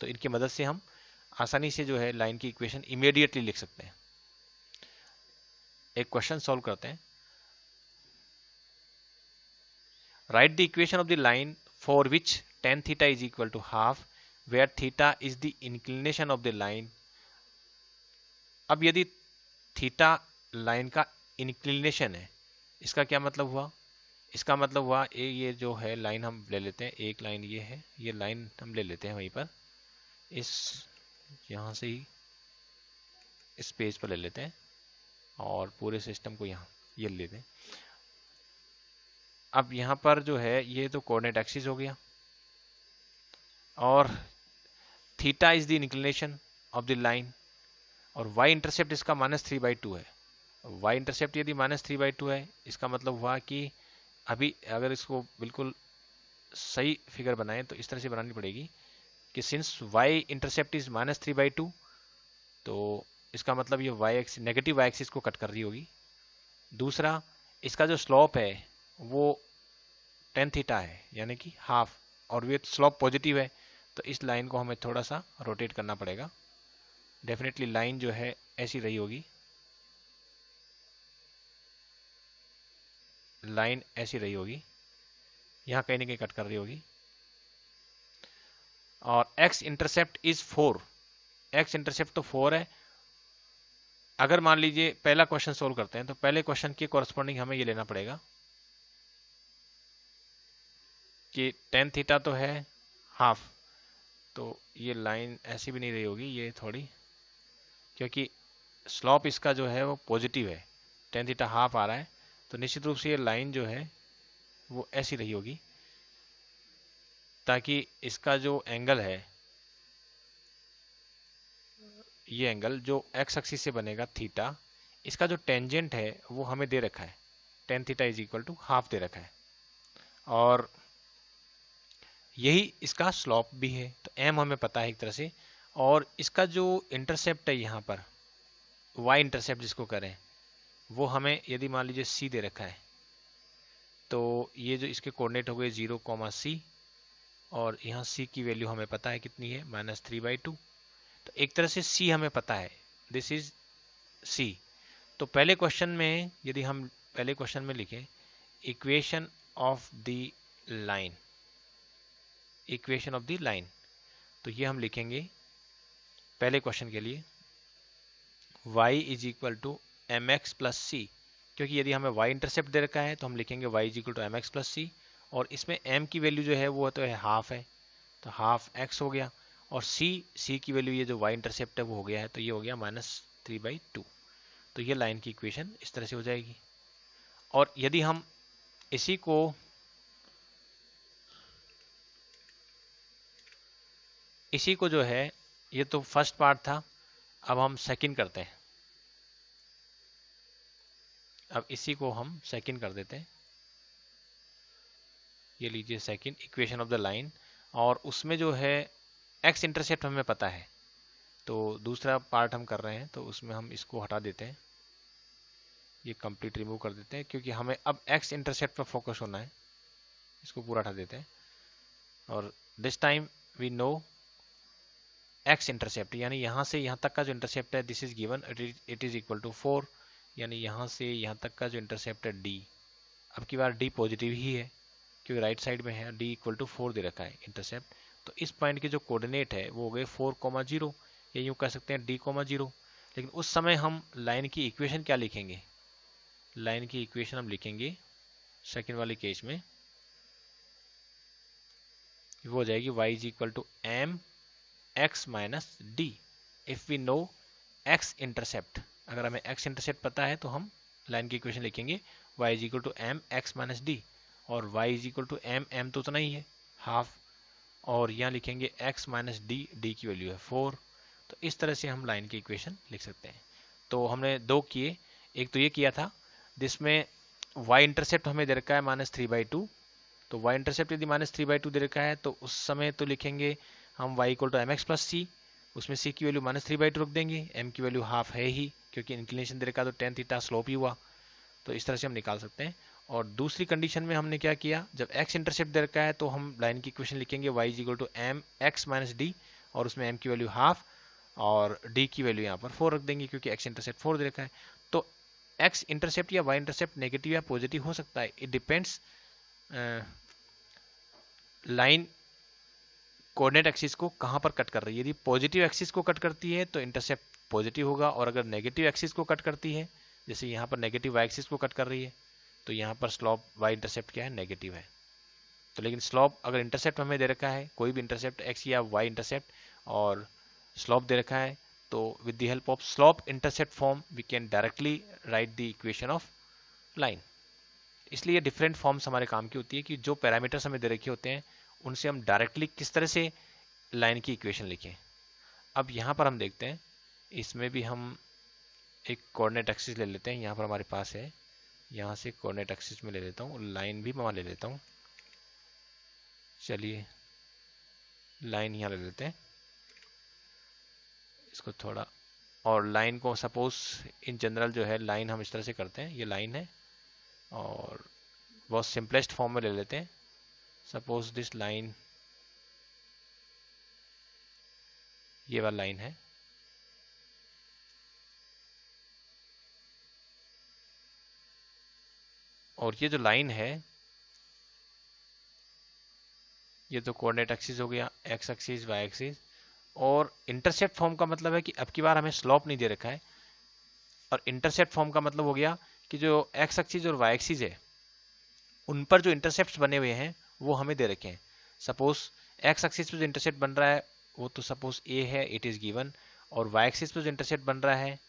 तो इनकी मदद से हम आसानी से जो है लाइन की इक्वेशन इमीडिएटली लिख सकते हैं। एक क्वेश्चन सॉल्व करते हैं। Write the equation of the line for which tan theta is equal to half where theta is the inclination of the line. अब यदि थीटा लाइन का इंक्लिनेशन है, इसका क्या मतलब हुआ? इसका मतलब हुआ ये जो है लाइन हम ले लेते हैं, एक लाइन ये है, ये लाइन हम ले लेते हैं वहीं पर, इस यहाँ से ही इस पेज पर ले लेते हैं और पूरे सिस्टम को यहाँ ये ले लेते हैं। अब यहाँ पर जो है ये तो कोऑर्डिनेट एक्सिस हो गया और theta is the inclination of the line और y इंटरसेप्ट इसका -3/2 है। y इंटरसेप्ट यदि -3/2 है, इसका मतलब हुआ कि अभी अगर इसको बिल्कुल सही फिगर बनाएं तो इस तरह से बनानी पड़ेगी कि सिंस y इंटरसेप्ट इज -3/2 तो इसका मतलब ये y axis negative y axis को कट कर रही होगी। दूसरा, इसका जो स्लोप है वो tan थीटा है यानी कि हाफ, और ये स्लोप पॉजिटिव है तो इस लाइन को हमें थोड़ा सा रोटेट करना पड़ेगा। डेफिनेटली लाइन जो है ऐसी रही होगी, लाइन ऐसी रही होगी, यहाँ कहीं ना कहीं कट कर रही होगी। और x intercept is 4, x intercept तो 4 है। अगर मान लीजिए पहला क्वेश्चन सोल्व करते हैं तो पहले क्वेश्चन के कॉरस्पॉन्डिंग हमें ये लेना पड़ेगा कि tan थीटा तो है हाफ, तो ये लाइन ऐसी भी नहीं रही होगी, ये थोड़ी, क्योंकि स्लोप इसका जो है वो पॉजिटिव है, tan थीटा हाफ आ रहा है, तो निश्चित रूप से ये लाइन जो है वो ऐसी रही होगी ताकि इसका जो एंगल है, ये एंगल जो एक्स एक्सिस से बनेगा थीटा, इसका जो टेंजेंट है वो हमें दे रखा है, tan theta is equal to half दे रखा है और यही इसका स्लोप भी है। तो m हमें पता है एक तरह से, और इसका जो इंटरसेप्ट है यहाँ पर y इंटरसेप्ट जिसको करें वो हमें यदि मान लीजिए c दे रखा है, तो ये जो इसके कोऑर्डिनेट हो गए 0, c, और यहाँ c की वैल्यू हमें पता है कितनी है, -3/2। तो एक तरह से c हमें पता है, दिस इज c। तो पहले क्वेश्चन में यदि हम पहले क्वेश्चन में लिखें equation of the line, equation of the line, तो ये हम लिखेंगे पहले क्वेश्चन के लिए y is equal to M x plus c, क्योंकि यदि हमें y इंटरसेप्ट दे रखा है तो हम लिखेंगे y is equal to M x plus c, और इसमें m की वैल्यू जो है वो तो है हाफ है, तो हाफ x हो गया, और c की वैल्यू ये जो y इंटरसेप्ट है वो हो गया है, तो ये हो गया -3/2। तो ये लाइन की इक्वेशन इस तरह से हो जाएगी। और यदि हम इसी को जो है, ये तो फर्स्ट पार्ट था, अब हम सेकंड करते हैं। अब इसी को हम सेकंड कर देते हैं, ये लीजिए second equation of the line, और उसमें जो है एक्स इंटरसेप्ट हमें पता है, तो दूसरा पार्ट हम कर रहे हैं तो उसमें हम इसको हटा देते हैं, ये कंप्लीट रिमूव कर देते हैं, क्योंकि हमें अब एक्स इंटरसेप्ट पर फोकस होना है, इसको पूरा हटा देते हैं। और this time we know X intercept, यानी यहाँ से यहाँ तक का जो इंटरसेप्ट है this is given, it is equal to 4, यानी यहाँ से यहाँ तक का जो इंटरसेप्ट है डी, अब की बार डी पॉजिटिव ही है क्योंकि राइट साइड में है, डी इक्वल टू 4 दे रखा है इंटरसेप्ट। तो इस पॉइंट के जो कोऑर्डिनेट है वो हो गए 4,0, या यूँ कह सकते हैं d,0। लेकिन उस समय हम लाइन की इक्वेशन क्या लिखेंगे, लाइन की इक्वेशन हम लिखेंगे सेकेंड वाले केस में, वो हो जाएगी y is equal to M x minus D. If we know X intercept, अगर हमें एक्स इंटरसेप्ट पता है तो हम लाइन की इक्वेशन लिखेंगे y is equal to M x minus D, और y is equal to M तो उतना ही है हाफ, और यहाँ लिखेंगे x माइनस डी, डी की वैल्यू है 4। तो इस तरह से हम लाइन की इक्वेशन लिख सकते हैं। तो हमने दो किए, एक तो ये किया था जिसमें y इंटरसेप्ट हमें दे रखा है -3/2, तो y इंटरसेप्ट यदि -3/2 दे रखा है तो उस समय तो लिखेंगे हम y equal to M x plus c, उसमें c की वैल्यू -3/2 रख देंगे, m की वैल्यू हाफ है ही क्योंकि इंक्लिनेशन दे रखा है तो tan थीटा स्लोप ही हुआ, तो इस तरह से हम निकाल सकते हैं। और दूसरी कंडीशन में हमने क्या किया, जब x इंटरसेप्ट दे रखा है तो हम लाइन की इक्वेशन लिखेंगे y is equal to M x minus D, और उसमें m की वैल्यू हाफ और d की वैल्यू यहाँ पर 4 रख देंगे क्योंकि x इंटरसेप्ट 4 दे रखा है। तो x इंटरसेप्ट या y इंटरसेप्ट नेगेटिव या पॉजिटिव हो सकता है, it depends line coordinate axis को कहाँ पर कट कर रही है। यदि पॉजिटिव एक्सिस को कट करती है तो इंटरसेप्ट पॉजिटिव होगा, और अगर नेगेटिव एक्सिस को कट करती है, जैसे यहाँ पर नेगेटिव वाई एक्सिस को कट कर रही है, तो यहाँ पर स्लॉप वाई इंटरसेप्ट क्या है, नेगेटिव है। तो लेकिन स्लॉप अगर इंटरसेप्ट हमें दे रखा है, कोई भी इंटरसेप्ट एक्स या वाई इंटरसेप्ट, और स्लॉप दे रखा है, तो with the help of slope intercept form we can directly write the equation of line. इसलिए डिफरेंट फॉर्म्स हमारे काम की होती है कि जो पैरामीटर्स हमें दे रखे होते हैं उनसे हम डायरेक्टली किस तरह से लाइन की इक्वेशन लिखें। अब यहाँ पर हम देखते हैं, इसमें भी हम एक कोऑर्डिनेट एक्सिस ले लेते हैं, यहाँ पर हमारे पास है, यहाँ से कोऑर्डिनेट एक्सिस में ले लेता हूँ, लाइन भी मैं ले लेता हूँ, चलिए लाइन यहाँ ले लेते हैं इसको थोड़ा, और लाइन को सपोज इन जनरल जो है लाइन हम इस तरह से करते हैं, ये लाइन है, और बहुत सिंपलेस्ट फॉर्म में ले लेते हैं, सपोज दिस लाइन, ये वाला लाइन है, और ये जो लाइन है ये तो कोऑर्डिनेट एक्सिस हो गया, एक्स एक्सिस वाई एक्सिस, और इंटरसेप्ट फॉर्म का मतलब है कि अब की बार हमें स्लॉप नहीं दे रखा है, और इंटरसेप्ट फॉर्म का मतलब हो गया कि जो एक्स एक्सिस और वाई एक्सिस है उन पर जो इंटरसेप्ट बने हुए हैं वो हमें दे रखे हैं। सपोज एक्स एक्सिस पे जो इंटरसेप्ट बन रहा है वो तो सपोज ए है, इट इज गिवन, और वाई एक्सिस पे जो इंटरसेप्ट बन रहा है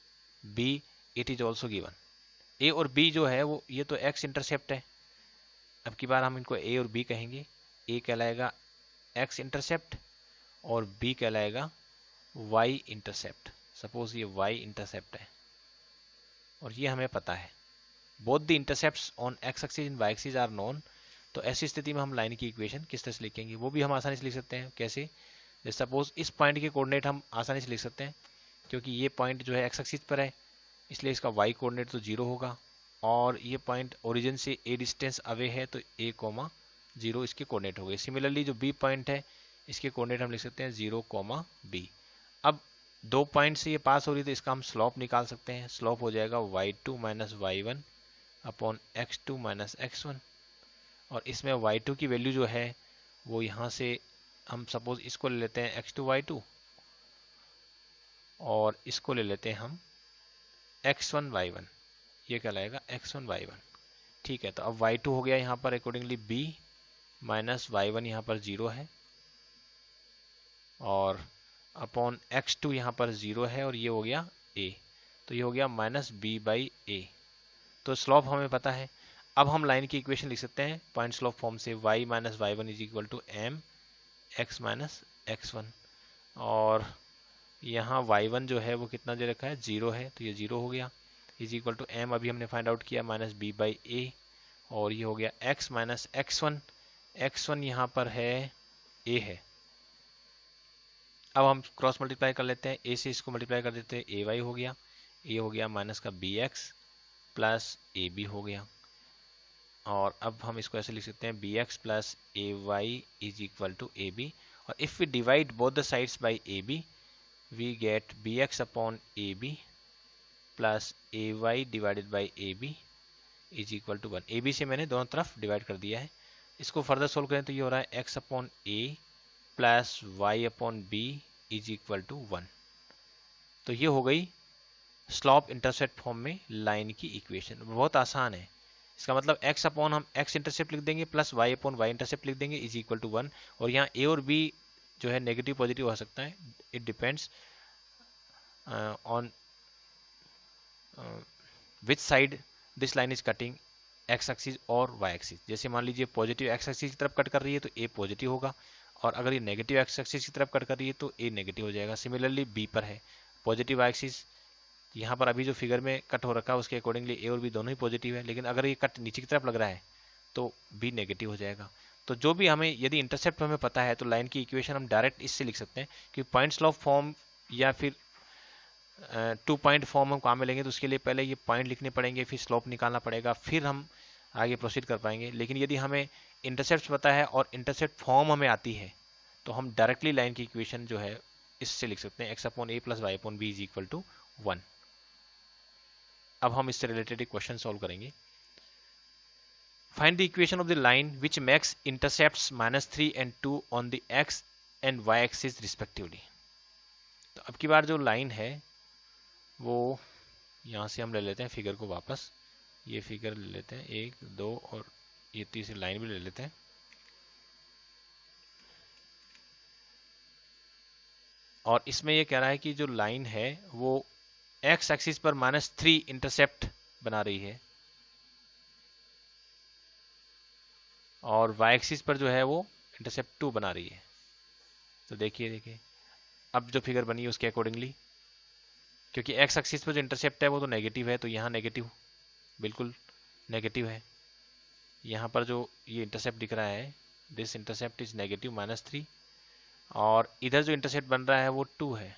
b, it is also given. A और बी जो है वो ये तो एक्स इंटरसेप्ट है, अब की बार हम इनको ए और बी कहेंगे, ए कहलाएगा एक्स इंटरसेप्ट और बी कहलाएगा वाई इंटरसेप्ट। सपोज ये वाई इंटरसेप्ट है और ये हमें पता है, both the intercepts on x axis and y axis are known. तो ऐसी स्थिति में हम लाइन की इक्वेशन किस तरह से लिखेंगे वो भी हम आसानी से लिख सकते हैं। कैसे, जैसे सपोज इस पॉइंट के कोऑर्डिनेट हम आसानी से लिख सकते हैं, क्योंकि ये पॉइंट जो है एक्स एक्सिस पर है इसलिए इसका वाई कोऑर्डिनेट तो 0 होगा, और ये पॉइंट ओरिजिन से ए डिस्टेंस अवे है तो ए कोमा 0 इसके कोऑर्डिनेट हो गए। सिमिलरली जो बी पॉइंट है इसके कोऑर्डिनेट हम लिख सकते हैं 0 कोमा बी। अब दो पॉइंट से ये पास हो रही है तो इसका हम स्लॉप निकाल सकते हैं, स्लॉप हो जाएगा y2 minus y1 upon x2 minus x1, और इसमें y2 की वैल्यू जो है वो यहाँ से हम सपोज इसको ले लेते हैं x2 y2, और इसको ले लेते हैं हम x1 y1, ये कहलाएगा x1 y1। ठीक है, तो अब y2 हो गया यहाँ पर अकॉर्डिंगली b माइनस y1 यहाँ पर 0 है, और अपॉन x2 यहाँ पर 0 है, और ये हो गया a, तो ये हो गया माइनस b बाई ए। तो स्लॉप हमें पता है, अब हम लाइन की इक्वेशन लिख सकते हैं पॉइंट स्लॉप फॉर्म से, y minus y1 is equal to m x minus x1, और यहाँ y1 जो है वो कितना दे रखा है 0 है तो ये 0 हो गया, इज इक्वल टू एम अभी हमने फाइंड आउट किया माइनस बी बाई ए, और ये हो गया एक्स माइनस एक्स1, एक्स1 यहाँ पर है ए है। अब हम क्रॉस मल्टीप्लाई कर लेते हैं, ए से इसको मल्टीप्लाई कर देते हैं, ए वाई हो गया, ए हो गया माइनस का b x plus a b हो गया। और अब हम इसको ऐसे लिख सकते हैं b x plus a y is equal to a b, और if we divide both the sides by a b we get b x upon a b plus a y divided by a b is equal to 1। A b से मैंने दोनों तरफ divide कर दिया है। इसको further solve करें तो ये हो रहा है x upon a plus y upon b is equal to 1। तो ये हो गई स्लॉप इंटरसेप्ट फॉर्म में लाइन की इक्वेशन। बहुत आसान है। इसका मतलब एक्स अपॉन हम एक्स इंटरसेप्ट लिख देंगे plus y upon y intercept लिख देंगे इज इक्वल टू 1, और यहाँ ए और बी जो है नेगेटिव पॉजिटिव हो सकता है, it depends on which side this line is cutting, x axis और वाई एक्सिस। जैसे मान लीजिए पॉजिटिव एक्स एक्सिस की तरफ कट कर रही है तो ए पॉजिटिव होगा, और अगर ये नेगेटिव एक्स एक्सिस की तरफ कट कर रही है तो ए नेगेटिव हो जाएगा। सिमिलरली बी पर है पॉजिटिव वाई एक्सिस, यहाँ पर अभी जो फिगर में कट हो रखा है उसके अकॉर्डिंगली ए और बी दोनों ही पॉजिटिव है, लेकिन अगर ये कट नीचे की तरफ लग रहा है तो बी नेगेटिव हो जाएगा। तो जो भी हमें यदि इंटरसेप्ट हमें पता है तो लाइन की इक्वेशन हम डायरेक्ट इससे लिख सकते हैं कि पॉइंट स्लॉप फॉर्म या फिर 2 पॉइंट फॉर्म हम काम में लेंगे तो उसके लिए पहले ये पॉइंट लिखने पड़ेंगे, फिर स्लोप निकालना पड़ेगा, फिर हम आगे प्रोसीड कर पाएंगे। लेकिन यदि हमें इंटरसेप्ट पता है और इंटरसेप्ट फॉर्म हमें आती है तो हम डायरेक्टली लाइन की इक्वेशन जो है इससे लिख सकते हैं x upon a plus y upon b is equal to 1। अब हम इससे रिलेटेड एक क्वेश्चन सॉल्व करेंगे। Find the equation of the line which makes intercepts -3 and 2 on the x and y axis respectively. तो अब की बार जो लाइन है वो यहाँ से हम ले लेते हैं फिगर को वापस, ये फिगर ले लेते हैं 1 2 और ये तीसरी लाइन भी ले लेते हैं। और इसमें ये कह रहा है कि जो लाइन है वो एक्स एक्सिस पर -3 इंटरसेप्ट बना रही है और वाई एक्सिस पर जो है वो इंटरसेप्ट 2 बना रही है। तो देखिए अब जो फिगर बनी है उसके अकॉर्डिंगली, क्योंकि एक्स एक्सिस पर जो इंटरसेप्ट है वो तो नेगेटिव है, तो यहाँ नेगेटिव बिल्कुल नेगेटिव है। यहाँ पर जो ये इंटरसेप्ट दिख रहा है दिस इंटरसेप्ट इज नेगेटिव -3, और इधर जो इंटरसेप्ट बन रहा है वो 2 है,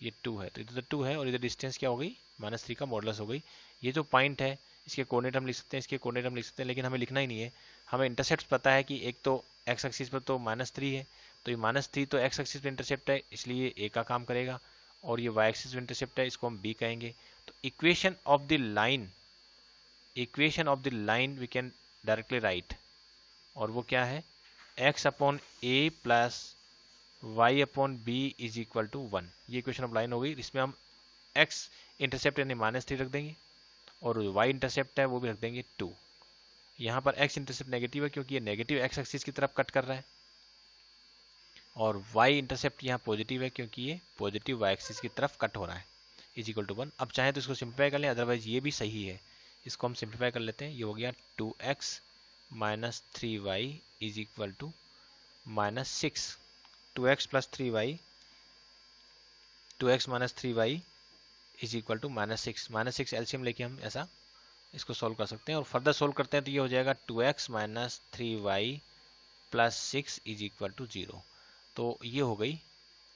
ये 2 है, तो इधर 2 है और इधर डिस्टेंस क्या हो गई -3 का मॉडुलस हो गई। ये जो पॉइंट है इसके कोऑर्डिनेट हम लिख सकते हैं, इसके कोऑर्डिनेट हम लिख सकते हैं, लेकिन हमें लिखना ही नहीं है। हमें इंटरसेप्ट पता है कि एक तो एक्स एक्सिस पर तो -3 है, तो ये -3 तो एक्स एक्सिस पर इंटरसेप्ट है इसलिए ए का काम करेगा, और ये वाई एक्सिस पर इंटरसेप्ट है इसको हम बी कहेंगे। तो equation of the line we can directly write, और वो क्या है x upon a plus y upon b is equal to 1। ये इक्वेशन ऑफ लाइन हो गई। इसमें हम x इंटरसेप्ट यानी -3 रख देंगे और y इंटरसेप्ट है वो भी रख देंगे 2। यहाँ पर x इंटरसेप्ट नेगेटिव है क्योंकि ये नेगेटिव x एक्सिस की तरफ कट कर रहा है, और y इंटरसेप्ट यहाँ पॉजिटिव है क्योंकि ये पॉजिटिव y एक्सिस की तरफ कट हो रहा है इज इक्वल टू 1। अब चाहे तो इसको सिंप्लीफाई कर लें, अदरवाइज ये भी सही है, इसको हम सिंप्लीफाई कर लेते हैं। ये हो गया 2x minus 3y is equal to -6, 2x plus 3y 2x minus 3y is equal to -6 LCM लेके हम ऐसा इसको सॉल्व कर सकते हैं। और फर्दर सॉल्व करते हैं तो ये हो जाएगा 2x minus 3y plus 6 is equal to 0। तो ये हो गई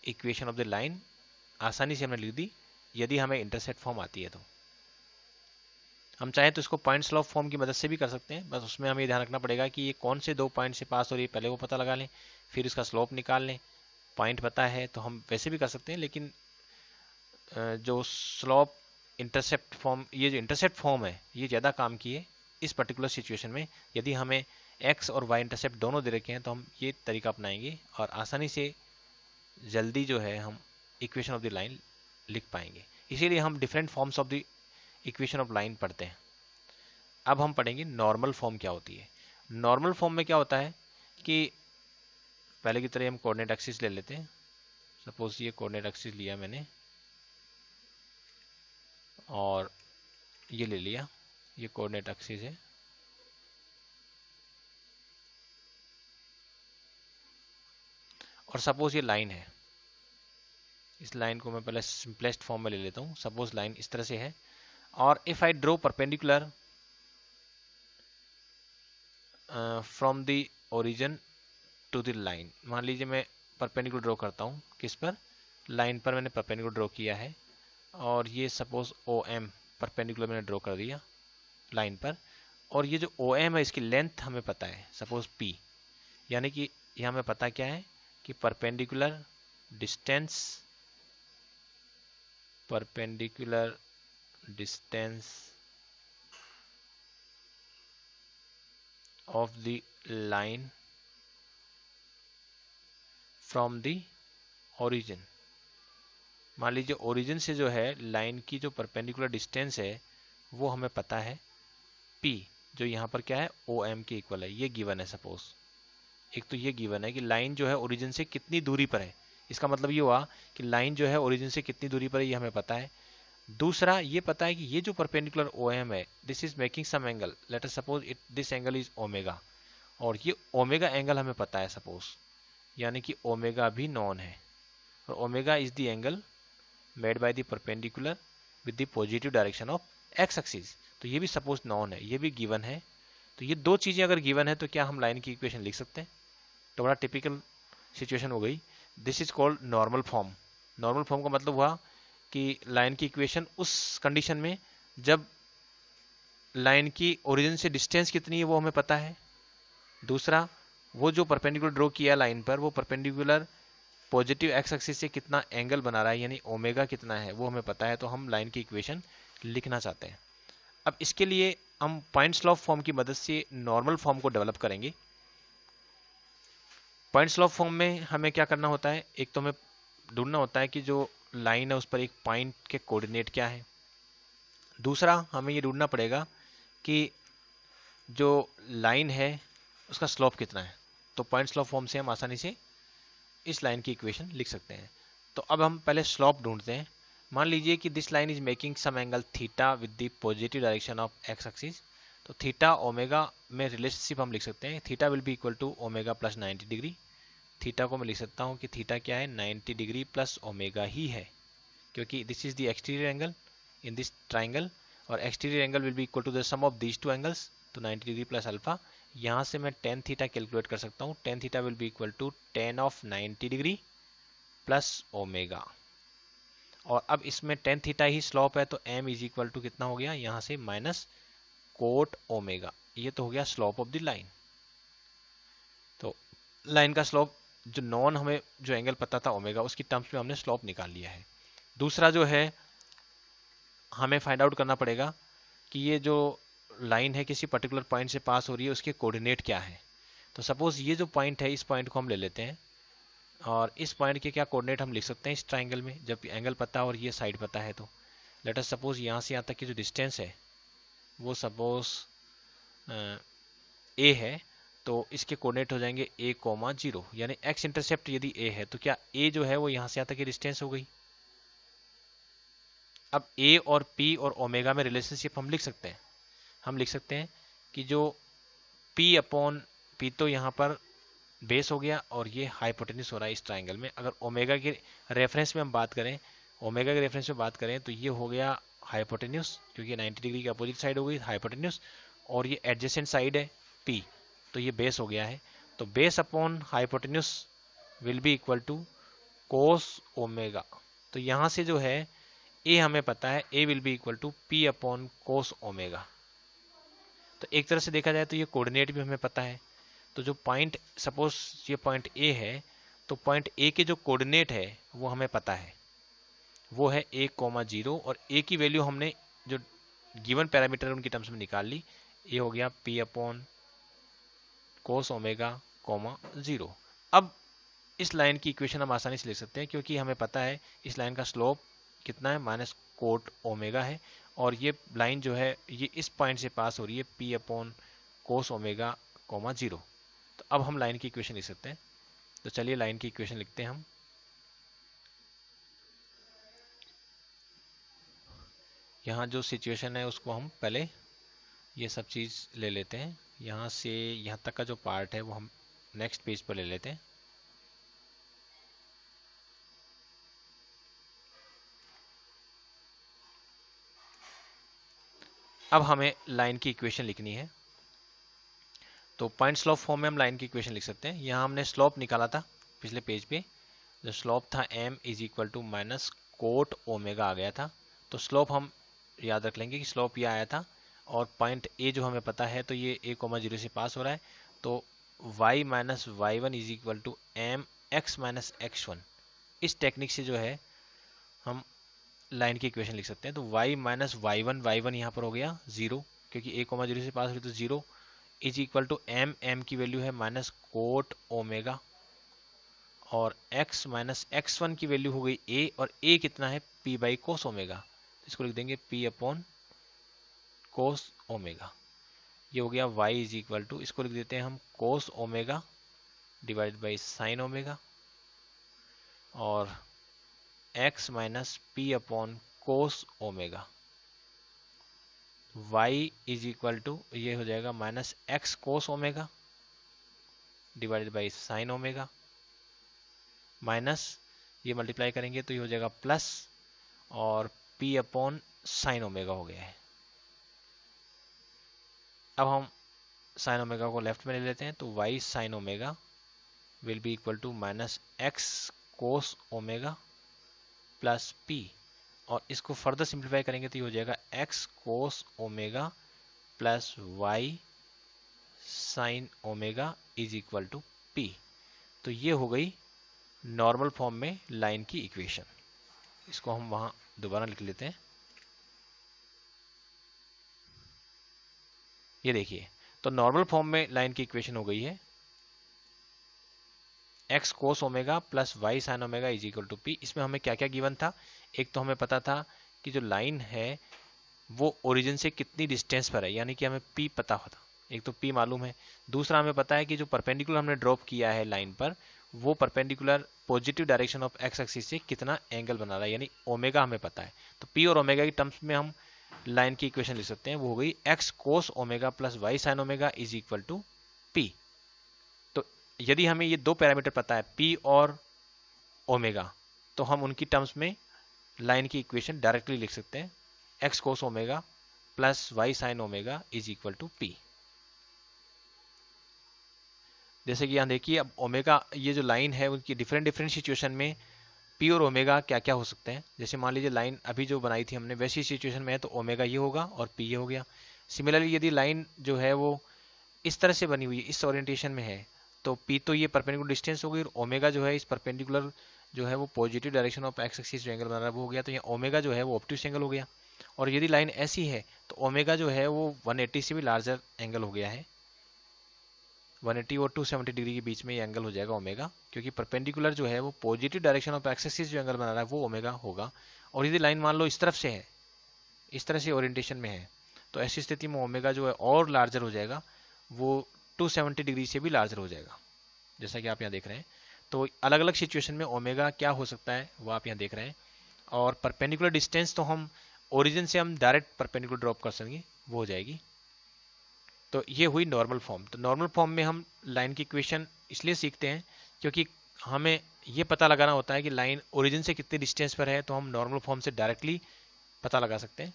इक्वेशन ऑफ द लाइन, आसानी से हमने लिख दी यदि हमें इंटरसेप्ट फॉर्म आती है। तो हम चाहें तो इसको पॉइंट स्लॉप फॉर्म की मदद से भी कर सकते हैं, बस उसमें हमें ध्यान रखना पड़ेगा कि ये कौन से 2 पॉइंट से पास हो रही है पहले वो पता लगा लें, फिर इसका स्लोप निकाल लें। पॉइंट पता है तो हम वैसे भी कर सकते हैं, लेकिन जो स्लोप इंटरसेप्ट फॉर्म, ये जो इंटरसेप्ट फॉर्म है ये ज़्यादा काम की है इस पर्टिकुलर सिचुएशन में। यदि हमें एक्स और वाई इंटरसेप्ट दोनों दे रखे हैं तो हम ये तरीका अपनाएंगे और आसानी से जल्दी जो है हम इक्वेशन ऑफ द लाइन लिख पाएंगे। इसीलिए हम different forms of the equation of line पढ़ते हैं। अब हम पढ़ेंगे नॉर्मल फॉर्म क्या होती है। नॉर्मल फॉर्म में क्या होता है कि पहले की तरह हम कोऑर्डिनेट एक्सिस ले लेते हैं। सपोज ये कोऑर्डिनेट एक्सिस लिया मैंने और ये ले लिया, ये कोऑर्डिनेट एक्सिस है, और सपोज ये लाइन है। इस लाइन को मैं पहले सिंपलेस्ट फॉर्म में ले लेता हूँ। सपोज लाइन इस तरह से है और if I draw perpendicular from the origin to the line, मान लीजिए मैं परपेंडिकुलर ड्रॉ करता हूँ, किस पर, लाइन पर मैंने परपेंडिकुलर ड्रॉ किया है, और ये सपोज ओ एम परपेंडिकुलर मैंने ड्रॉ कर दिया लाइन पर, और ये जो ओ एम है इसकी लेंथ हमें पता है सपोज पी, यानी कि यहाँ हमें पता क्या है कि perpendicular distance of the line from the origin. मान लीजिए ओरिजिन से जो है लाइन की जो परपेंडिकुलर डिस्टेंस है वो हमें पता है P, जो यहाँ पर क्या है ओ एम के इक्वल है, ये गिवन है सपोज। एक तो ये गिवन है कि लाइन जो है ओरिजिन से कितनी दूरी पर है, इसका मतलब ये हुआ कि लाइन जो है ओरिजिन से कितनी दूरी पर है ये हमें पता है। दूसरा ये पता है कि ये जो परपेंडिकुलर ओ एम है this is making some angle, let us suppose it this angle is omega, और ये ओमेगा एंगल हमें पता है सपोज, यानी कि ओमेगा भी नॉन है, और omega is the angle made by the perpendicular with the positive direction of x axis, तो ये भी सपोज नॉन है, ये भी गिवन है। तो ये दो चीजें अगर गिवन है तो क्या हम लाइन की इक्वेशन लिख सकते हैं? तो बड़ा टिपिकल सिचुएशन हो गई। This is called normal form. Normal form का मतलब हुआ कि लाइन की इक्वेशन उस कंडीशन में जब लाइन की ओरिजिन से डिस्टेंस कितनी है वो हमें पता है, दूसरा वो जो परपेंडिकुलर ड्रॉ किया लाइन पर वो परपेंडिकुलर पॉजिटिव एक्स एक्सिस से कितना एंगल बना रहा है, यानी ओमेगा कितना है वो हमें पता है, तो हम लाइन की इक्वेशन लिखना चाहते हैं। अब इसके लिए हम पॉइंट्स लॉ ऑफ फॉर्म की मदद से नॉर्मल फॉर्म को डेवलप करेंगे। पॉइंट्स लॉ ऑफ फॉर्म में हमें क्या करना होता है, एक तो हमें ढूंढना होता है कि जो लाइन है उस पर एक पॉइंट के कोऑर्डिनेट क्या है, दूसरा हमें ये ढूंढना पड़ेगा कि जो लाइन है उसका स्लोप कितना है। तो पॉइंट्स लॉ ऑफ फॉर्म से हम आसानी से इस लाइन की इक्वेशन लिख सकते हैं। तो अब हम पहले स्लोप ढूंढते हैं। मान लीजिए कि this line is making some angle theta with the positive direction of x axis, तो थीटा ओमेगा में रिलेशनशिप हम लिख सकते हैं, theta will be equal to omega plus 90 degree. Theta को मैं लिख सकता हूँ कि थीटा क्या है 90 डिग्री प्लस ओमेगा ही है, क्योंकि this is the exterior angle in this triangle, और exterior angle will be equal to the sum of these two angles, तो 90 डिग्री प्लस अल्फा। यहाँ से मैं टेन थीटा कैलकुलेट कर सकता हूँ, tan theta will be equal to tan of 90 degree plus omega, और अब इसमें टेन थीटा ही स्लोप है तो m इज इक्वल टू कितना हो गया यहाँ से माइनस कोट ओमेगा, ये तो हो गया स्लोप ऑफ द लाइन। तो लाइन का स्लोप जो नॉन हमें जो एंगल पता था ओमेगा उसकी टर्म्स में हमने स्लोप निकाल लिया है। दूसरा जो है हमें फाइंड आउट करना पड़ेगा कि ये जो लाइन है किसी पर्टिकुलर पॉइंट से पास हो रही है उसके कोऑर्डिनेट क्या है। तो सपोज ये जो पॉइंट है इस पॉइंट को हम ले लेते हैं, और इस पॉइंट के क्या कोऑर्डिनेट हम लिख सकते हैं इस ट्राइंगल में, जब एंगल पता है और ये साइड पता है। तो लेट अस सपोज यहाँ से यहाँ तक की जो डिस्टेंस है वो सपोज ए है, तो इसके कोऑर्डिनेट हो जाएंगे a कोमा 0, यानी x इंटरसेप्ट यदि a है तो क्या a जो है वो यहाँ से यहाँ तक की डिस्टेंस हो गई। अब a और p और ओमेगा में रिलेशनशिप हम लिख सकते हैं, हम लिख सकते हैं कि जो p अपॉन p तो यहाँ पर बेस हो गया और ये हाइपोटेन्यूज हो रहा है इस ट्राइंगल में। अगर ओमेगा के रेफरेंस में हम बात करें, ओमेगा के रेफरेंस में बात करें तो ये हो गया हाइपोटेन्यूज, क्योंकि 90 डिग्री की अपोजिट साइड हो गई हाइपोटेन्यूज, और ये एडजेसेंट साइड है p, तो ये बेस हो गया है। तो base upon hypotenuse will be equal to cos omega. तो यहाँ से जो है a हमें पता है, a will be equal to p upon cos omega. तो एक तरह से देखा जाए तो ये कोऑर्डिनेट भी हमें पता है। तो जो पॉइंट सपोज ये पॉइंट ए है, तो पॉइंट ए के जो कोऑर्डिनेट है वो हमें पता है, वो है a कोमा 0, और a की वैल्यू हमने जो गिवन पैरामीटर उनकी टर्म्स में निकाल ली, ये हो गया p upon cos omega comma 0। अब इस लाइन की इक्वेशन हम आसानी से लिख सकते हैं, क्योंकि हमें पता है इस लाइन का स्लोप कितना है माइनस कोट ओमेगा है, और ये लाइन जो है ये इस पॉइंट से पास हो रही है p upon cos omega comma 0। तो अब हम लाइन की इक्वेशन लिख सकते हैं। तो चलिए लाइन की इक्वेशन लिखते हैं हम। यहाँ जो सिचुएशन है उसको हम पहले ये सब चीज़ ले लेते हैं, यहाँ से यहाँ तक का जो पार्ट है वो हम नेक्स्ट पेज पर ले लेते हैं। अब हमें लाइन की इक्वेशन लिखनी है। तो पॉइंट स्लोप फॉर्म में हम लाइन की इक्वेशन लिख सकते हैं। यहाँ हमने स्लोप निकाला था पिछले पेज पे, जो स्लोप था m is equal to minus cot omega आ गया था। तो स्लोप हम याद रख लेंगे कि स्लोप ये आया था, और पॉइंट ए जो हमें पता है तो ये a,0 से पास हो रहा है। तो y minus Y one is equal to M x minus x1। इस टेक्निक से जो है हम लाइन की इक्वेशन लिख सकते हैं। तो y माइनस वाई वन यहाँ पर हो गया 0, क्योंकि a,0 से पास हो रही तो 0 इज इक्वल टू एम की वैल्यू है माइनस कोट ओमेगा, और x माइनस x1 की वैल्यू हो गई a, और a कितना है p बाई कोस ओमेगा। इसको लिख देंगे p अपॉन कोस ओमेगा। ये हो गया y इज इक्वल टू, इसको लिख देते हैं हम cos omega divide by sine omega, और x minus p upon cos omega. y is equal to ये हो जाएगा minus x cos omega divided by sine omega, minus ये मल्टीप्लाई करेंगे तो ये हो जाएगा प्लस, और p अपॉन साइन ओमेगा हो गया है। अब हम साइन ओमेगा को लेफ्ट में ले लेते हैं, तो y sine omega will be equal to minus x cos omega plus p, और इसको फर्दर सिंप्लीफाई करेंगे तो ये हो जाएगा x cos omega plus y sine omega is equal to p। तो ये हो गई नॉर्मल फॉर्म में लाइन की इक्वेशन। इसको हम वहां दोबारा लिख लेते हैं। ये देखिए, तो नॉर्मल फॉर्म में लाइन की इक्वेशन हो गई है x cos omega plus y sine omega is equal to p। इसमें हमें क्या क्या गिवन था? एक तो हमें पता था कि जो लाइन है वो ओरिजिन से कितनी डिस्टेंस पर है, यानी कि हमें p पता होता, एक तो p मालूम है। दूसरा हमें पता है कि जो परपेंडिकुलर हमने ड्रॉप किया है लाइन पर, वो perpendicular positive direction of x axis से कितना एंगल बना रहा है, यानी ओमेगा हमें पता है। तो p और ओमेगा की टर्म्स में हम लाइन की इक्वेशन लिख सकते हैं। वो हो गई x cos omega plus y sine omega is equal to p। तो यदि हमें ये दो पैरामीटर पता है p और ओमेगा, तो हम उनकी टर्म्स में लाइन की इक्वेशन डायरेक्टली लिख सकते हैं, x cos omega plus y sine omega is equal to p। जैसे कि यहाँ देखिए, अब ओमेगा ये जो लाइन है उनकी डिफरेंट डिफरेंट सिचुएशन में p और ओमेगा क्या क्या हो सकते हैं। जैसे मान लीजिए लाइन अभी जो बनाई थी हमने वैसी सिचुएशन में है तो ओमेगा ये होगा और p ये हो गया। सिमिलरली यदि लाइन जो है वो इस तरह से बनी हुई है, इस ओरिएंटेशन में है, तो p तो ये परपेंडिकुलर डिस्टेंस हो गई, और ओमेगा जो है इस परपेंडिकुलर जो है वो positive direction of x axis जो एंगल बना रहा है वो हो गया। तो यहाँ ओमेगा जो है वो ऑब्ट्यूस एंगल हो गया। और यदि लाइन ऐसी है तो ओमेगा जो है वो 180 से भी लार्जर एंगल हो गया है। 180 और 270 डिग्री के बीच में ये एंगल हो जाएगा ओमेगा, क्योंकि परपेंडिकुलर जो है वो positive direction of x axis जो एंगल बना रहा है वो ओमेगा होगा। और यदि लाइन मान लो इस तरफ से है, इस तरह से ओरिएंटेशन में है, तो ऐसी स्थिति में ओमेगा जो है और लार्जर हो जाएगा, वो 270 डिग्री से भी लार्जर हो जाएगा, जैसा कि आप यहाँ देख रहे हैं। तो अलग अलग सिचुएशन में ओमेगा क्या हो सकता है वो आप यहाँ देख रहे हैं। और परपेंडिकुलर डिस्टेंस तो हम ओरिजिन से हम डायरेक्ट परपेंडिकुलर ड्रॉप कर सकेंगे, वो हो जाएगी। तो ये हुई नॉर्मल फॉर्म। तो नॉर्मल फॉर्म में हम लाइन की इक्वेशन इसलिए सीखते हैं क्योंकि हमें ये पता लगाना होता है कि लाइन ओरिजिन से कितनी डिस्टेंस पर है, तो हम नॉर्मल फॉर्म से डायरेक्टली पता लगा सकते हैं,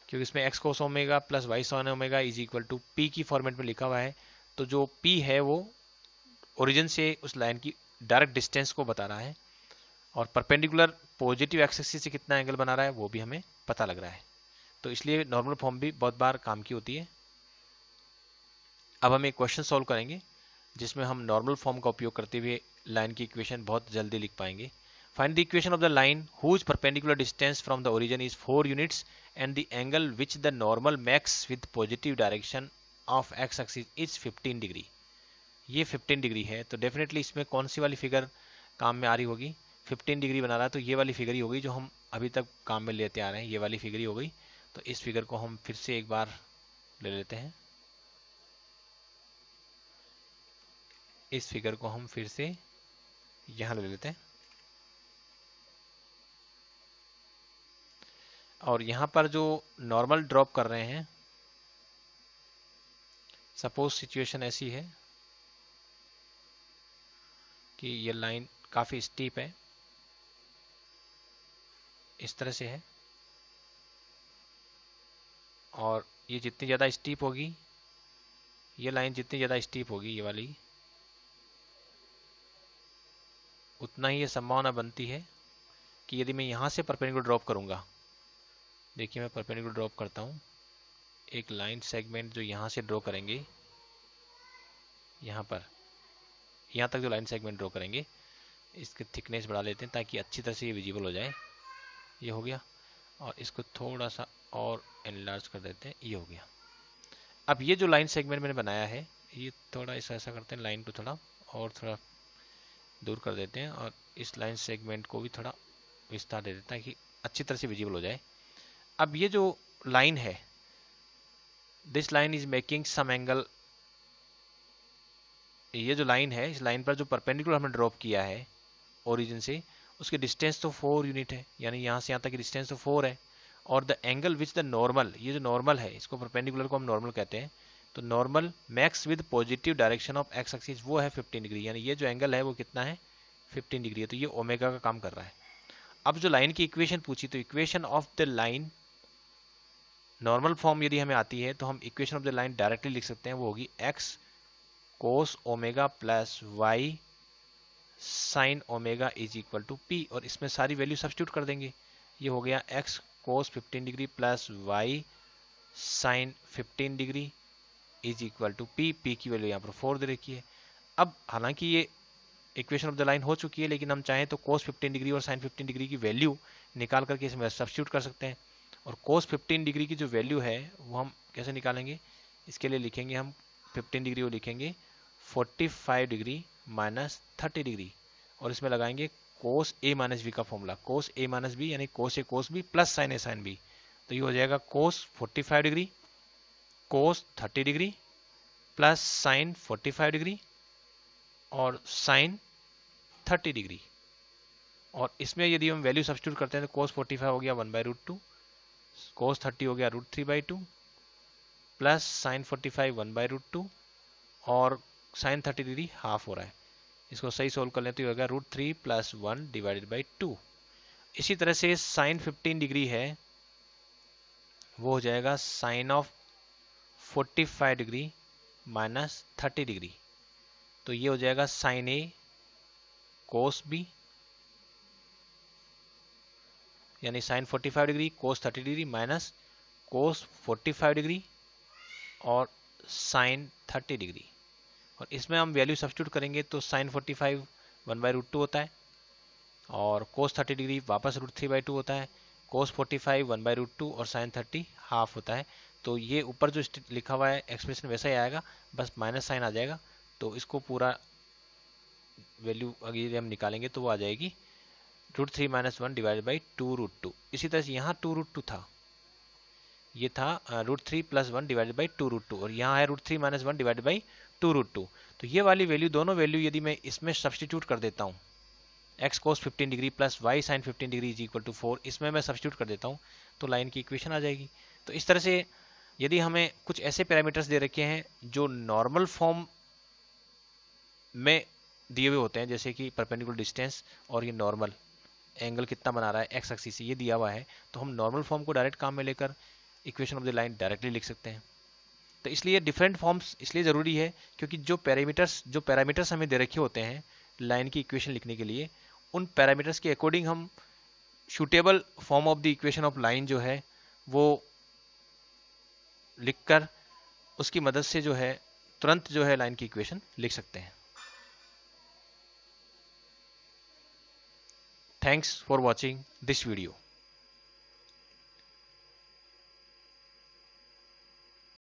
क्योंकि इसमें x cos omega plus y sine omega is equal to p की फॉर्मेट में लिखा हुआ है। तो जो पी है वो ओरिजिन से उस लाइन की डायरेक्ट डिस्टेंस को बता रहा है, और परपेंडिकुलर पॉजिटिव एक्स एक्सिस से कितना एंगल बना रहा है वो भी हमें पता लग रहा है। तो इसलिए नॉर्मल फॉर्म भी बहुत बार काम की होती है। अब हम एक क्वेश्चन सॉल्व करेंगे जिसमें हम नॉर्मल फॉर्म का उपयोग करते हुए लाइन की इक्वेशन बहुत जल्दी लिख पाएंगे। Find the equation of the line whose perpendicular distance from the origin is 4 units and the angle which the normal makes with positive direction of x axis is 15 degree. ये 15 degree है, तो definitely इसमें कौन सी वाली figure काम में आ रही होगी? 15 डिग्री बना रहा है तो ये वाली फिगर ही होगी जो हम अभी तक काम में लेते आ रहे हैं, ये वाली फिगर ही हो गई। तो इस फिगर को हम फिर से एक बार ले लेते हैं। इस फिगर को हम फिर से यहाँ ले लेते हैं, और यहाँ पर जो नॉर्मल ड्रॉप कर रहे हैं, सपोज सिचुएशन ऐसी है कि ये लाइन काफ़ी स्टीप है, इस तरह से है, और ये जितनी ज़्यादा स्टीप होगी, ये लाइन जितनी ज़्यादा स्टीप होगी ये वाली, उतना ही ये संभावना बनती है कि यदि मैं यहाँ से परपेंडिकुलर ड्रॉप करूँगा, देखिए मैं परपेंडिकुलर ड्रॉप करता हूँ, एक लाइन सेगमेंट जो यहाँ से ड्रॉ करेंगे, यहाँ पर यहाँ तक जो लाइन सेगमेंट ड्रॉ करेंगे, इसकी थिकनेस बढ़ा लेते हैं ताकि अच्छी तरह से ये विजिबल हो जाए। ये हो गया, और इसको थोड़ा सा और एनलार्ज कर देते हैं, ये हो गया। अब ये जो लाइन सेगमेंट मैंने बनाया है, ये थोड़ा ऐसा करते हैं, लाइन को थोड़ा दूर कर देते हैं और इस लाइन सेगमेंट को भी थोड़ा विस्तार दे देते हैं ताकि अच्छी तरह से विजिबल हो जाए। अब ये जो लाइन है, this line is making some angle, ये जो लाइन है, इस लाइन पर जो परपेंडिकुलर हमने ड्रॉप किया है ओरिजिन से, उसकी डिस्टेंस तो 4 यूनिट है, यानी यहाँ से यहाँ तक की डिस्टेंस तो 4 है। और the angle which the normal, ये जो नॉर्मल है, इसको परपेंडिकुलर को हम नॉर्मल कहते हैं, तो normal max with positive direction of x axis, वो है 15 डिग्री, यानी ये जो एंगल है वो कितना है, 15 डिग्री है। तो ये ओमेगा का काम कर रहा है। अब जो लाइन की इक्वेशन पूछी, तो equation of the line normal form यदि हमें आती है तो हम equation of the line directly लिख सकते हैं, वो होगी x cos omega plus y sine omega is equal to p, और इसमें सारी वैल्यू सब्स्टिट्यूट कर देंगे। ये हो गया x cos 15 degree plus y sine 15 degree is equal to p. P की वैल्यू यहाँ पर 4 दे रखी है। अब हालांकि ये इक्वेशन ऑफ द लाइन हो चुकी है, लेकिन हम चाहें तो कोस 15 डिग्री और साइन 15 डिग्री की वैल्यू निकाल करके इसमें सब्स्टिट्यूट कर सकते हैं। और कोस 15 डिग्री की जो वैल्यू है वो हम कैसे निकालेंगे, इसके लिए लिखेंगे हम 15 डिग्री को लिखेंगे 45 डिग्री माइनस 30 डिग्री, और इसमें लगाएंगे कोस ए माइनस बी का फॉर्मूला, कोस ए माइनस बी यानी कोस ए कोस बी प्लस साइन ए साइन बी। तो ये हो जाएगा कोस 45 degree cos 30 degree plus sign 45 degree और साइन 30 डिग्री। और इसमें यदि हम वैल्यू सब्स्टिट्यूट करते हैं तो कोस 45 हो गया 1/√2, कोस 30 हो गया √3/2 प्लस साइन 45 1/√2 और साइन 30 डिग्री हाफ हो रहा है। इसको सही सोल्व कर लें तो ये होगा √3 + 1 / 2। इसी तरह से साइन 15 डिग्री है, वो हो जाएगा sine of 45 degree minus 30 degree. तो ये हो जाएगा साइन ए कोस बी, यानी sine 45 degree cos 30 degree minus cos 45 degree और साइन 30 डिग्री। और इसमें हम वैल्यू सब्स्टिट्यूट करेंगे तो साइन 45 1/√2 होता है, और कोस 30 डिग्री वापस √3/2 होता है, कोस 45 1/√2 और साइन 30 हाफ होता है। तो ये ऊपर जो लिखा हुआ है एक्सप्रेशन वैसा ही आएगा, बस माइनस साइन आ जाएगा। तो इसको पूरा वैल्यू अगर हम निकालेंगे तो वो आ जाएगी √3 - 1 / 2√2। इसी तरह से यहाँ 2√2 था, ये था √3 + 1 / 2√2, और यहाँ है √3 - 1 / 2√2। तो ये वाली वैल्यू, दोनों वैल्यू यदि मैं इसमें सब्स्टिट्यूट कर देता हूँ, x cos 15 degree plus y sine 15 degree is equal to 4, इसमें मैं सब्स्टिट्यूट कर देता हूँ तो लाइन की इक्वेशन आ जाएगी। तो इस तरह से यदि हमें कुछ ऐसे पैरामीटर्स दे रखे हैं जो नॉर्मल फॉर्म में दिए हुए होते हैं, जैसे कि परपेंडिकुलर डिस्टेंस और ये नॉर्मल एंगल कितना बना रहा है एक्स एक्सिस से, ये दिया हुआ है, तो हम नॉर्मल फॉर्म को डायरेक्ट काम में लेकर equation of the line directly लिख सकते हैं। तो इसलिए डिफरेंट फॉर्म्स इसलिए ज़रूरी है क्योंकि जो पैरामीटर्स हमें दे रखे होते हैं लाइन की इक्वेशन लिखने के लिए, उन पैरामीटर्स के अकॉर्डिंग हम suitable form of the equation of line जो है वो लिखकर उसकी मदद से जो है तुरंत जो है लाइन की इक्वेशन लिख सकते हैं। Thanks for watching this video.